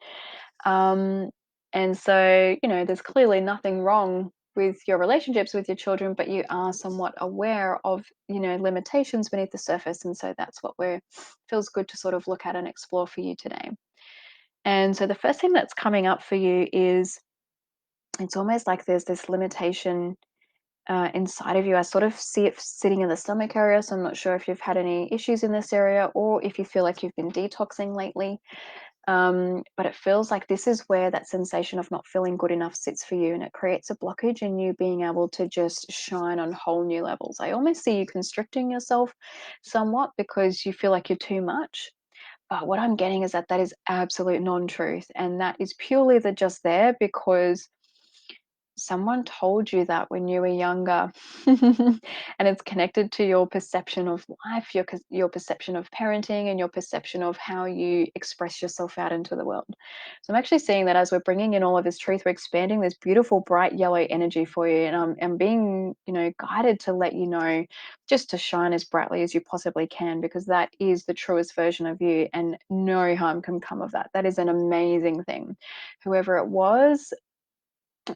Speaker 1: Um, and so, there's clearly nothing wrong with your relationships with your children, but you are somewhat aware of, limitations beneath the surface. And so that's what feels good to sort of look at and explore for you today. And so the first thing that's coming up for you is, it's almost like there's this limitation inside of you. I sort of see it sitting in the stomach area. So I'm not sure if you've had any issues in this area, or if you feel like you've been detoxing lately. But it feels like this is where that sensation of not feeling good enough sits for you, and it creates a blockage in you being able to just shine on whole new levels. I almost see you constricting yourself somewhat because you feel like you're too much. But what I'm getting is that that is absolute non-truth, and that is purely the just there because someone told you that when you were younger. And it's connected to your perception of life, your perception of parenting, and your perception of how you express yourself out into the world. So I'm actually seeing that as we're bringing in all of this truth, we're expanding this beautiful bright yellow energy for you, and I'm being guided to let you know just to shine as brightly as you possibly can, because that is the truest version of you, and no harm can come of that. That is an amazing thing. Whoever it was,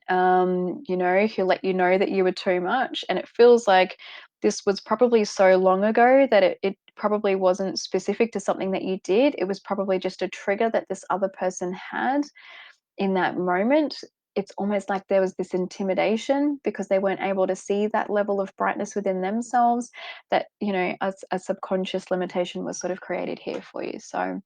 Speaker 1: who let you know that you were too much. And it feels like this was probably so long ago that it probably wasn't specific to something that you did. It was probably just a trigger that this other person had in that moment. It's almost like there was this intimidation because they weren't able to see that level of brightness within themselves, that, you know, a subconscious limitation was sort of created here for you. So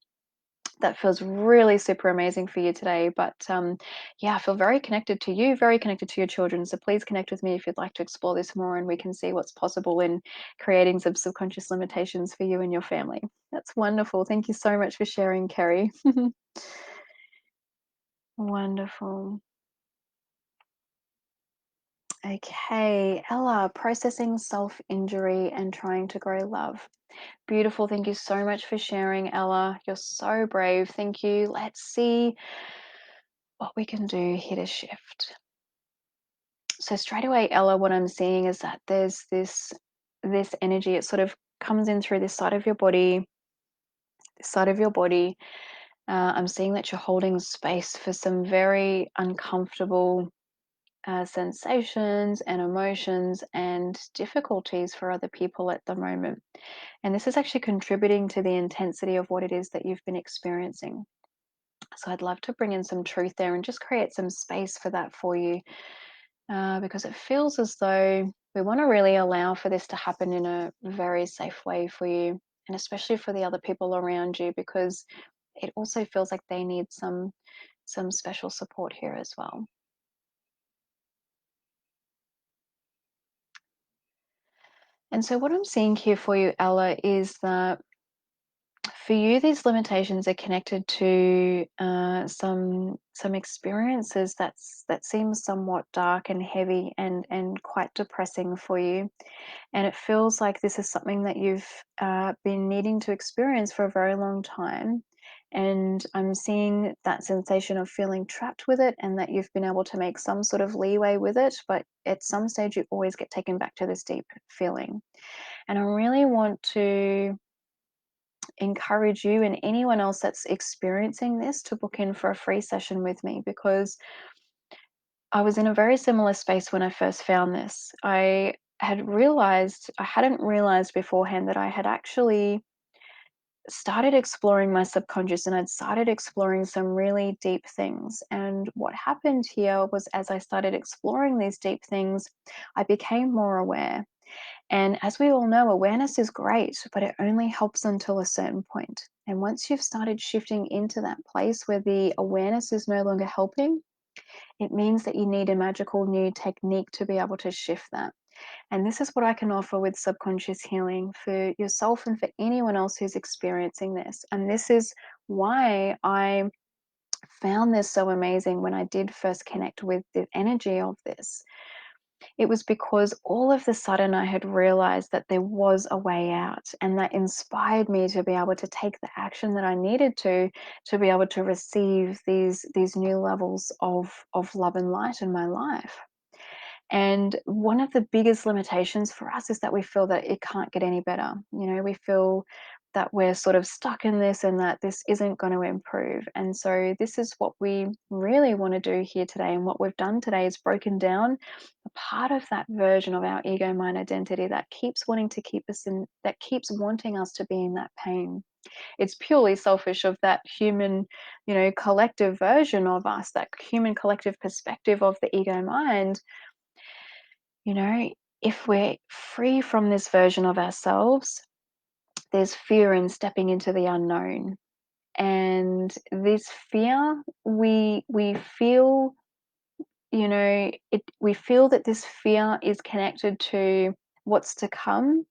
Speaker 1: that feels really super amazing for you today. But yeah, I feel very connected to you, very connected to your children. So please connect with me if you'd like to explore this more, and we can see what's possible in creating some subconscious limitations for you and your family. That's wonderful. Thank you so much for sharing, Kerry. Wonderful. Okay, Ella, processing self injury and trying to grow love. Beautiful. Thank you so much for sharing, Ella. You're so brave. Thank you. Let's see what we can do here to shift. So straight away, Ella, what I'm seeing is that there's this energy. It sort of comes in through this side of your body, this side of your body. I'm seeing that you're holding space for some very uncomfortable sensations and emotions and difficulties for other people at the moment. And this is actually contributing to the intensity of what it is that you've been experiencing. So I'd love to bring in some truth there and just create some space for that for you, because it feels as though we want to really allow for this to happen in a very safe way for you, and especially for the other people around you, because it also feels like they need some special support here as well. And so what I'm seeing here for you, Ella, is that for you, these limitations are connected to some experiences that seem somewhat dark and heavy and quite depressing for you. And it feels like this is something that you've been needing to experience for a very long time. And I'm seeing that sensation of feeling trapped with it, and that you've been able to make some sort of leeway with it, but at some stage you always get taken back to this deep feeling. And I really want to encourage you and anyone else that's experiencing this to book in for a free session with me, because I was in a very similar space when I first found this. I hadn't realized beforehand that I had actually started exploring my subconscious, and I'd started exploring some really deep things. And what happened here was, as I started exploring these deep things, I became more aware. And as we all know, awareness is great, but it only helps until a certain point. And once you've started shifting into that place where the awareness is no longer helping, it means that you need a magical new technique to be able to shift that. And this is what I can offer with subconscious healing for yourself and for anyone else who's experiencing this. And this is why I found this so amazing when I did first connect with the energy of this. It was because all of the sudden I had realized that there was a way out, and that inspired me to be able to take the action that I needed to be able to receive these new levels of love and light in my life. And one of the biggest limitations for us is that we feel that it can't get any better. You know, we feel that we're sort of stuck in this and that this isn't going to improve. And so, this is what we really want to do here today. And what we've done today is broken down a part of that version of our ego mind identity that keeps wanting to keep us in, that keeps wanting us to be in that pain. It's purely selfish of that human, you know, collective version of us, that human collective perspective of the ego mind. You know, if we're free from this version of ourselves, there's fear in stepping into the unknown. And this fear, we feel, you know, we feel that this fear is connected to what's to come.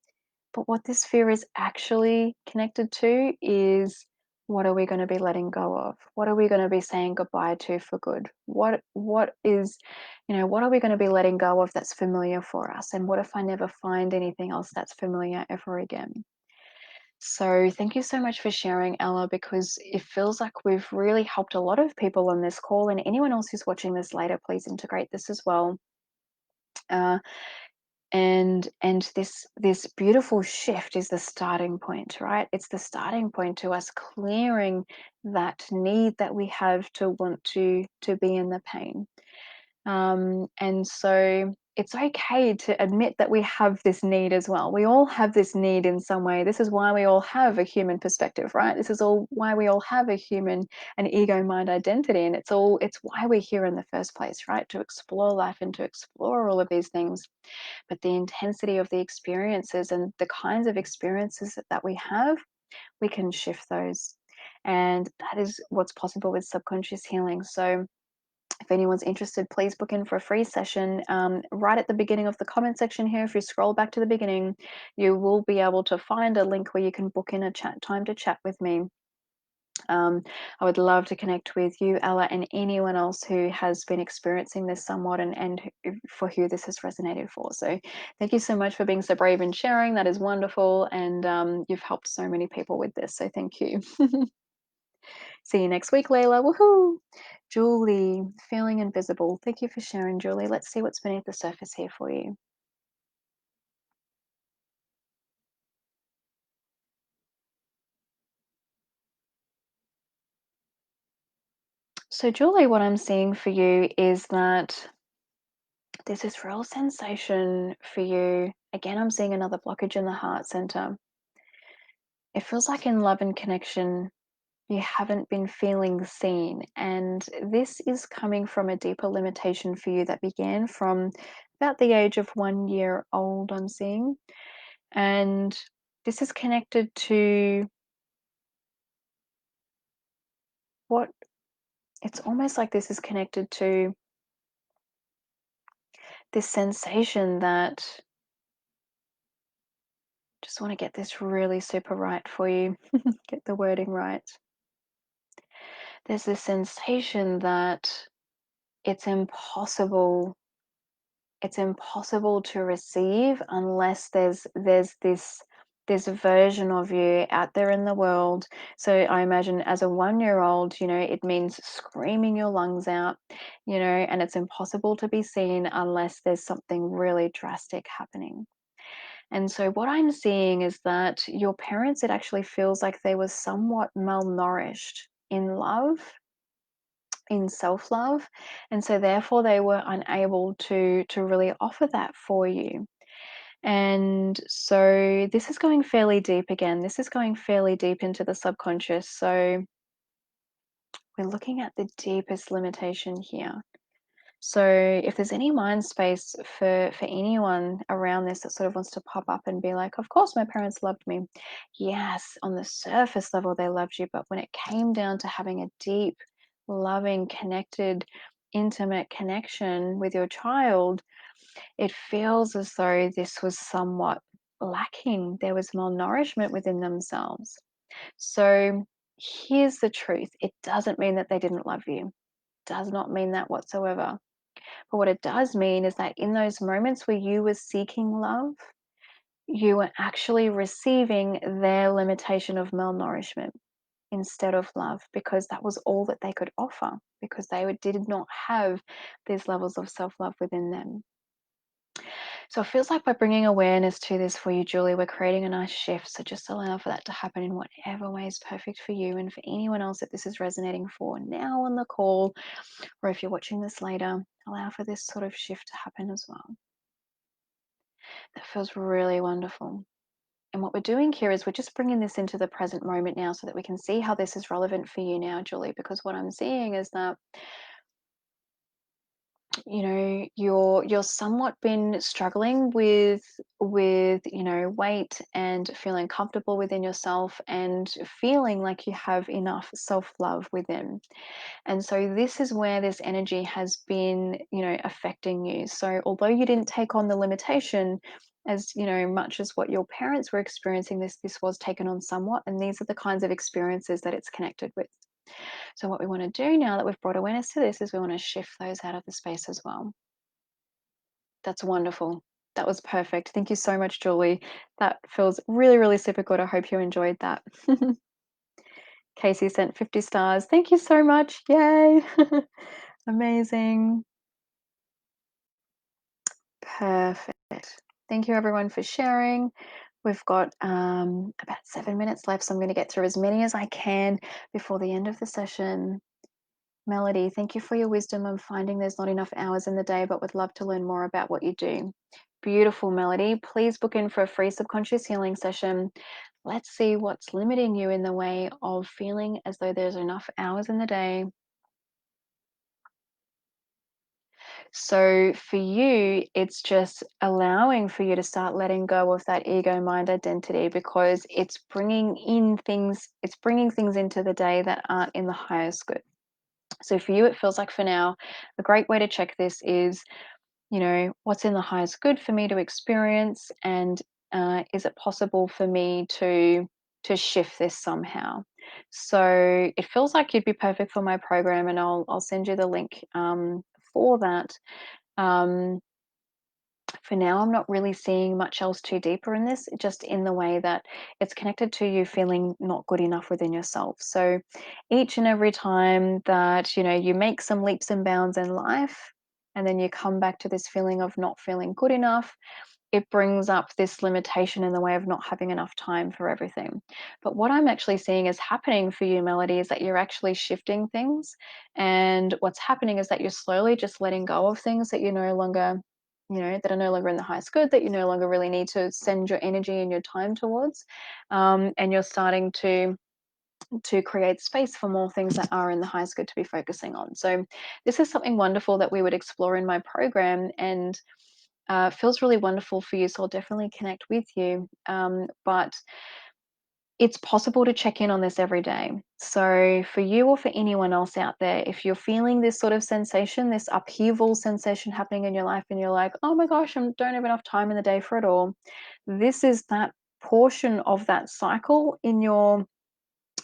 Speaker 1: But what this fear is actually connected to is, what are we going to be letting go of? What are we going to be saying goodbye to for good? What is, you know, what are we going to be letting go of that's familiar for us? And what if I never find anything else that's familiar ever again? So thank you so much for sharing, Ella, because it feels like we've really helped a lot of people on this call, and anyone else who's watching this later, please integrate this as well. Uh, and this beautiful shift is the starting point, right? It's the starting point to us clearing that need that we have to want to be in the pain. And so it's okay to admit that we have this need as well. We all have this need in some way. This is why we all have a human perspective, right? This is all why we all have a human and ego mind identity. And it's why we're here in the first place, right? To explore life and to explore all of these things. But the intensity of the experiences and the kinds of experiences that we have, we can shift those. And that is what's possible with subconscious healing. So if anyone's interested, please book in for a free session. Right at the beginning of the comment section here, if you scroll back to the beginning, you will be able to find a link where you can book in a chat time to chat with me. I would love to connect with you, Ella, and anyone else who has been experiencing this somewhat and for who this has resonated for. So thank you so much for being so brave and sharing. That is wonderful. And you've helped so many people with this. So thank you. See you next week, Layla. Woohoo! Julie, feeling invisible. Thank you for sharing, Julie. Let's see what's beneath the surface here for you. So, Julie, what I'm seeing for you is that there's this real sensation for you. Again, I'm seeing another blockage in the heart center. It feels like in love and connection, you haven't been feeling seen. And this is coming from a deeper limitation for you that began from about the age of 1 year old, I'm seeing. And this is connected to what it's almost like this is connected to this sensation that just want to get this really super right for you, get the wording right. There's this sensation that it's impossible it's impossible to receive unless there's this version of you out there in the world. So I imagine as a 1 year old, it means screaming your lungs out, and it's impossible to be seen unless there's something really drastic happening. And so what I'm seeing is that your parents, it actually feels like they were somewhat malnourished in love, in self-love, and so therefore they were unable to really offer that for you. And so this is going fairly deep again. This is going fairly deep into the subconscious. So we're looking at the deepest limitation here. So if there's any mind space for anyone around this that sort of wants to pop up and be like, of course my parents loved me. Yes, on the surface level they loved you, but when it came down to having a deep, loving, connected, intimate connection with your child, it feels as though this was somewhat lacking. There was malnourishment within themselves. So here's the truth. It doesn't mean that they didn't love you. Does not mean that whatsoever. But what it does mean is that in those moments where you were seeking love, you were actually receiving their limitation of malnourishment instead of love, because that was all that they could offer, because they did not have these levels of self-love within them. So it feels like by bringing awareness to this for you, Julie, we're creating a nice shift. So just allow for that to happen in whatever way is perfect for you. And for anyone else that this is resonating for now on the call, or if you're watching this later, allow for this sort of shift to happen as well. That feels really wonderful. And what we're doing here is we're just bringing this into the present moment now so that we can see how this is relevant for you now, Julie, because what I'm seeing is that you're somewhat been struggling with weight and feeling comfortable within yourself and feeling like you have enough self-love within. And so this is where this energy has been affecting you. So although you didn't take on the limitation as much as what your parents were experiencing, this was taken on somewhat, and these are the kinds of experiences that it's connected with. So what we want to do now that we've brought awareness to this is we want to shift those out of the space as well. That's wonderful. That was perfect. Thank you so much, Julie. That feels really, really super good. I hope you enjoyed that. Casey sent 50 stars. Thank you so much. Yay. Amazing. Perfect. Thank you everyone for sharing. We've got about 7 minutes left, so I'm going to get through as many as I can before the end of the session. Melody, thank you for your wisdom. I'm finding there's not enough hours in the day, but would love to learn more about what you do. Beautiful, Melody. Please book in for a free subconscious healing session. Let's see what's limiting you in the way of feeling as though there's enough hours in the day. So for you, it's just allowing for you to start letting go of that ego mind identity, because it's bringing things into the day that aren't in the highest good. So for you, it feels like for now, a great way to check this is, what's in the highest good for me to experience, and is it possible for me to shift this somehow? So it feels like you'd be perfect for my program, and I'll send you the link for that. Um, for now, I'm not really seeing much else too deeper in this, just in the way that it's connected to you feeling not good enough within yourself. So each and every time that, you make some leaps and bounds in life, and then you come back to this feeling of not feeling good enough, it brings up this limitation in the way of not having enough time for everything. But what I'm actually seeing is happening for you, Melody, is that you're actually shifting things. And what's happening is that you're slowly just letting go of things that you no longer, that are no longer in the highest good, that you no longer really need to send your energy and your time towards. And you're starting to create space for more things that are in the highest good to be focusing on. So this is something wonderful that we would explore in my program, and feels really wonderful for you. So I'll definitely connect with you. But it's possible to check in on this every day. So for you or for anyone else out there, if you're feeling this sort of sensation, this upheaval sensation happening in your life, and you're like, oh my gosh, I don't have enough time in the day for it all. This is that portion of that cycle in your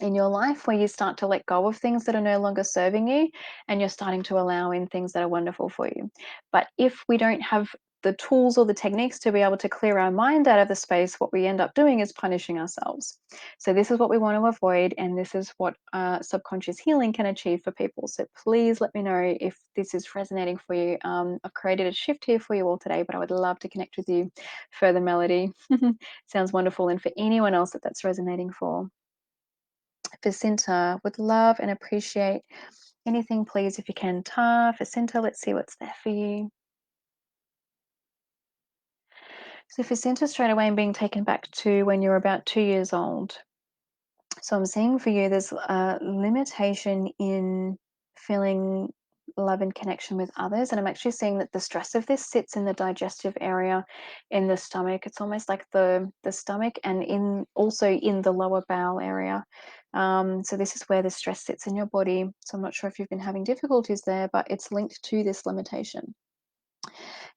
Speaker 1: life where you start to let go of things that are no longer serving you, and you're starting to allow in things that are wonderful for you. But if we don't have the tools or the techniques to be able to clear our mind out of the space, what we end up doing is punishing ourselves. So this is what we want to avoid, and this is what subconscious healing can achieve for people. So please let me know if this is resonating for you. I've created a shift here for you all today, but I would love to connect with you further, Melody. Sounds wonderful. And for anyone else that's resonating for, Jacinta, would love and appreciate anything, please, if you can. Jacinta, let's see what's there for you. So Jacinta, straight away, I'm being taken back to when you were about 2 years old. So I'm seeing for you there's a limitation in feeling love and connection with others. And I'm actually seeing that the stress of this sits in the digestive area, in the stomach. It's almost like the stomach, and also in the lower bowel area. So this is where the stress sits in your body. So I'm not sure if you've been having difficulties there, but it's linked to this limitation.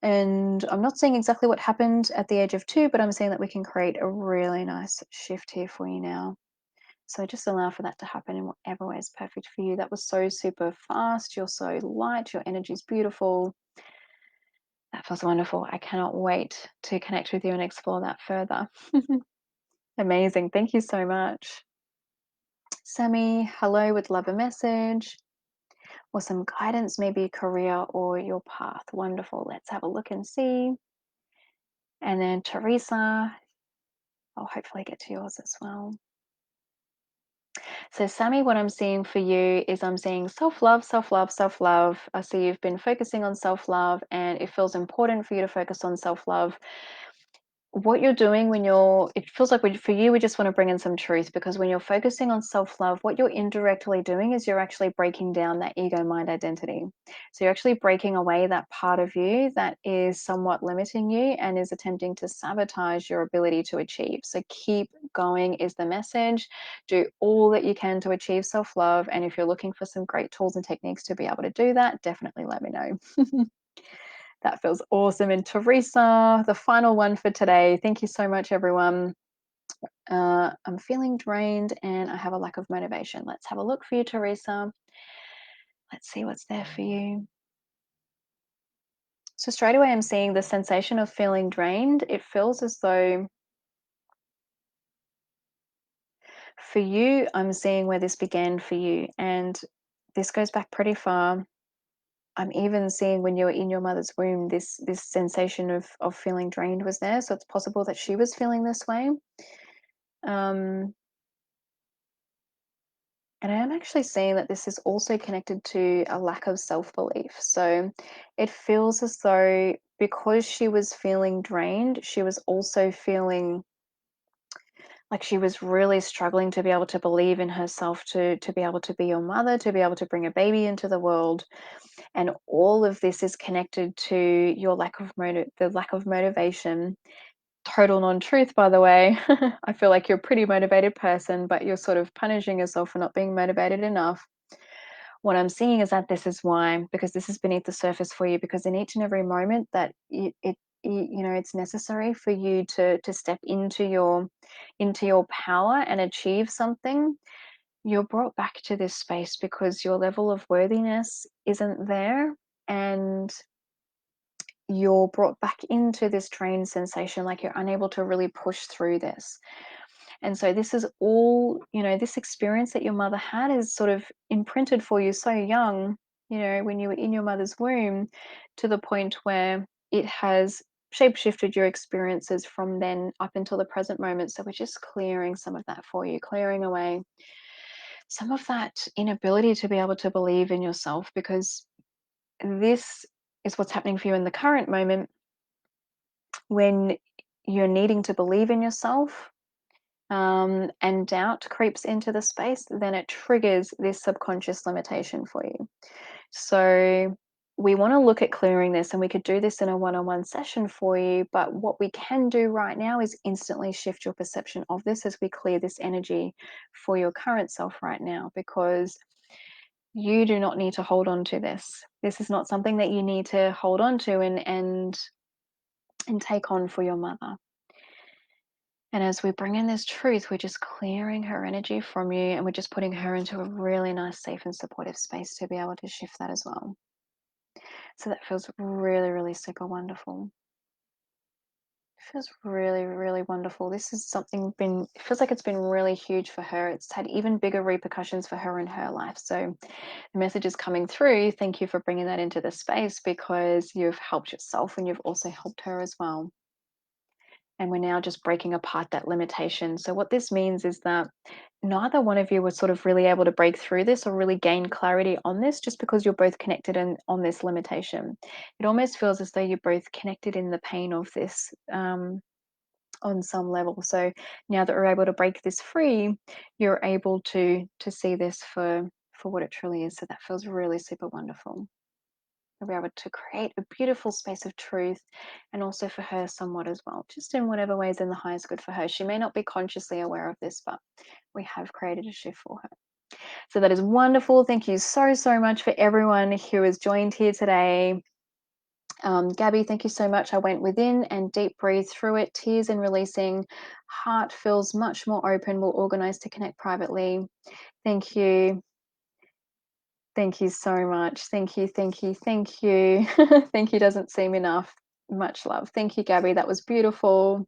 Speaker 1: And I'm not saying exactly what happened at the age of 2, but I'm saying that we can create a really nice shift here for you now. So just allow for that to happen in whatever way is perfect for you. That was so super fast. You're so light. Your energy is beautiful. That feels wonderful. I cannot wait to connect with you and explore that further. Amazing. Thank you so much. Sammy, hello, would love a message or some guidance, maybe career or your path. Wonderful. Let's have a look and see. And then Teresa, I'll hopefully get to yours as well. So, Sammy, what I'm seeing for you is I'm seeing self love, self love, self love. I see you've been focusing on self love, and it feels important for you to focus on self love. What you're doing it feels like for you, we just want to bring in some truth, because when you're focusing on self love, what you're indirectly doing is you're actually breaking down that ego mind identity. So you're actually breaking away that part of you that is somewhat limiting you and is attempting to sabotage your ability to achieve. So keep going is the message. Do all that you can to achieve self love. And if you're looking for some great tools and techniques to be able to do that, definitely let me know. That feels awesome. And Teresa, the final one for today. Thank you so much, everyone. I'm feeling drained and I have a lack of motivation. Let's have a look for you, Teresa. Let's see what's there for you. So straight away, I'm seeing the sensation of feeling drained. It feels as though for you, I'm seeing where this began for you. And this goes back pretty far. I'm even seeing when you were in your mother's womb, this sensation of feeling drained was there. So it's possible that she was feeling this way. Um, And I am actually seeing that this is also connected to a lack of self-belief. So it feels as though because she was feeling drained, she was also feeling like she was really struggling to be able to believe in herself, to be able to be your mother, to be able to bring a baby into the world. And all of this is connected to your the lack of motivation. Total non-truth, by the way. I feel like you're a pretty motivated person, but you're sort of punishing yourself for not being motivated enough. What I'm seeing is that this is why, because this is beneath the surface for you, because in each and every moment that it's necessary for you to step into your power and achieve something, you're brought back to this space because your level of worthiness isn't there, and you're brought back into this drained sensation, like you're unable to really push through this. And so this is all, this experience that your mother had is sort of imprinted for you so young, when you were in your mother's womb, to the point where it has shapeshifted your experiences from then up until the present moment. So we're just clearing some of that for you, clearing away some of that inability to be able to believe in yourself, because this is what's happening for you in the current moment when you're needing to believe in yourself, and doubt creeps into the space, then it triggers this subconscious limitation for you. So we want to look at clearing this, and we could do this in a one-on-one session for you. But what we can do right now is instantly shift your perception of this as we clear this energy for your current self right now, because you do not need to hold on to this. This is not something that you need to hold on to and take on for your mother. And as we bring in this truth, we're just clearing her energy from you, and we're just putting her into a really nice, safe, and supportive space to be able to shift that as well. So that feels really, really super wonderful. It feels really, really wonderful. This is something it feels like it's been really huge for her. It's had even bigger repercussions for her in her life. So the message is coming through. Thank you for bringing that into the space, because you've helped yourself and you've also helped her as well. And we're now just breaking apart that limitation. So what this means is that neither one of you was sort of really able to break through this or really gain clarity on this, just because you're both connected on this limitation. It almost feels as though you're both connected in the pain of this, on some level. So now that we're able to break this free, you're able to see this for what it truly is. So that feels really super wonderful. We'll be able to create a beautiful space of truth, and also for her somewhat as well, just in whatever ways in the highest good for her. She may not be consciously aware of this, but we have created a shift for her. So that is wonderful. Thank you so, so much for everyone who has joined here today. Gabby, thank you so much. I went within and deep breathed through it. Tears and releasing. Heart feels much more open. We'll organize to connect privately. Thank you. Thank you so much. Thank you, thank you, thank you. Thank you doesn't seem enough. Much love. Thank you, Gabby. That was beautiful.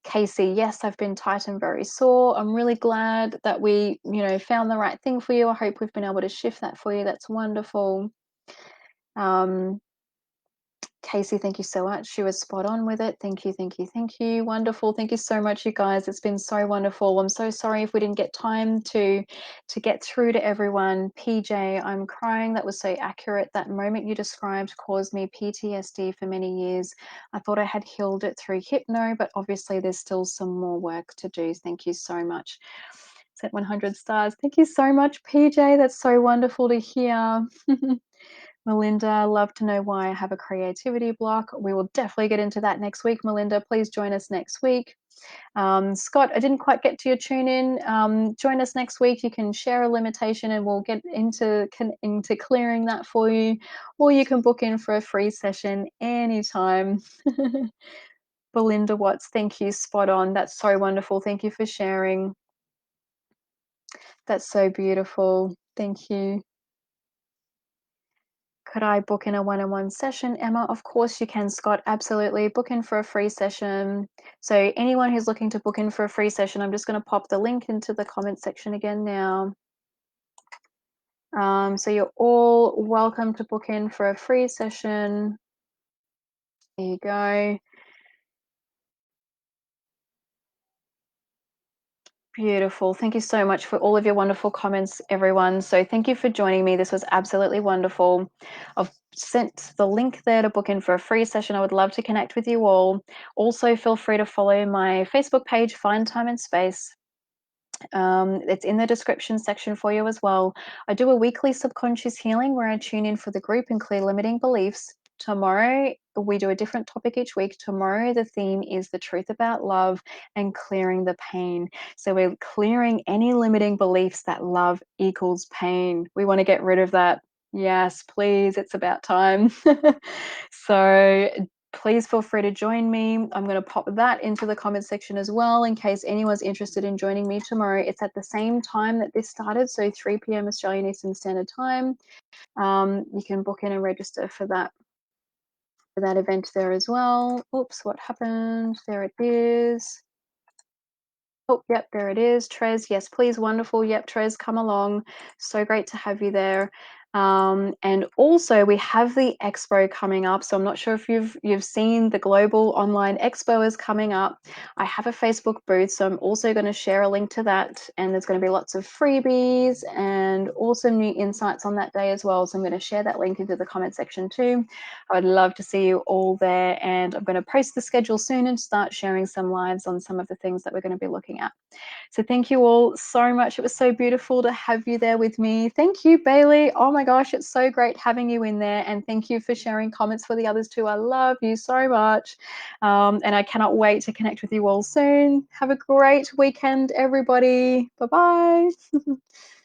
Speaker 1: Casey, yes, I've been tight and very sore. I'm really glad that we, found the right thing for you. I hope we've been able to shift that for you. That's wonderful. Casey, thank you so much. She was spot on with it. Thank you, thank you, thank you. Wonderful. Thank you so much, you guys. It's been so wonderful. I'm so sorry if we didn't get time to get through to everyone. PJ, I'm crying. That was so accurate. That moment you described caused me PTSD for many years. I thought I had healed it through hypno, but obviously there's still some more work to do. Thank you so much. Set 100 stars. Thank you so much, PJ. That's so wonderful to hear. Melinda, love to know why I have a creativity block. We will definitely get into that next week. Melinda, please join us next week. Scott, I didn't quite get to your tune in. Join us next week. You can share a limitation and we'll get into clearing that for you. Or you can book in for a free session anytime. Belinda Watts, thank you. Spot on. That's so wonderful. Thank you for sharing. That's so beautiful. Thank you. Could I book in a one-on-one session, Emma? Of course you can, Scott. Absolutely. Book in for a free session. So anyone who's looking to book in for a free session, I'm just going to pop the link into the comment section again now. So you're all welcome to book in for a free session. There you go. Beautiful. Thank you so much for all of your wonderful comments, everyone. So thank you for joining me. This was absolutely wonderful. I've sent the link there to book in for a free session. I would love to connect with you all. Also, feel free to follow my Facebook page, Find Time and Space. It's in the description section for you as well. I do a weekly subconscious healing where I tune in for the group and clear limiting beliefs. Tomorrow, we do a different topic each week. Tomorrow, the theme is the truth about love and clearing the pain. So, we're clearing any limiting beliefs that love equals pain. We want to get rid of that. Yes, please, it's about time. So, please feel free to join me. I'm going to pop that into the comment section as well in case anyone's interested in joining me tomorrow. It's at the same time that this started, so 3 p.m. Australian Eastern Standard Time. You can book in and register for that event there as well. Oops, what happened? There it is. Oh, yep, there it is. Trez, yes, please, wonderful. Yep, Trez, come along. So great to have you there. And also, we have the expo coming up. So I'm not sure if you've seen the Global Online Expo is coming up. I have a Facebook booth, so I'm also going to share a link to that. And there's going to be lots of freebies and awesome new insights on that day as well. So I'm going to share that link into the comment section too. I would love to see you all there, and I'm going to post the schedule soon and start sharing some lives on some of the things that we're going to be looking at. So thank you all so much. It was so beautiful to have you there with me. Thank you, Bailey. Oh my gosh, it's so great having you in there, and thank you for sharing comments for the others too. I love you so much, and I cannot wait to connect with you all soon. Have a great weekend, everybody. Bye-bye.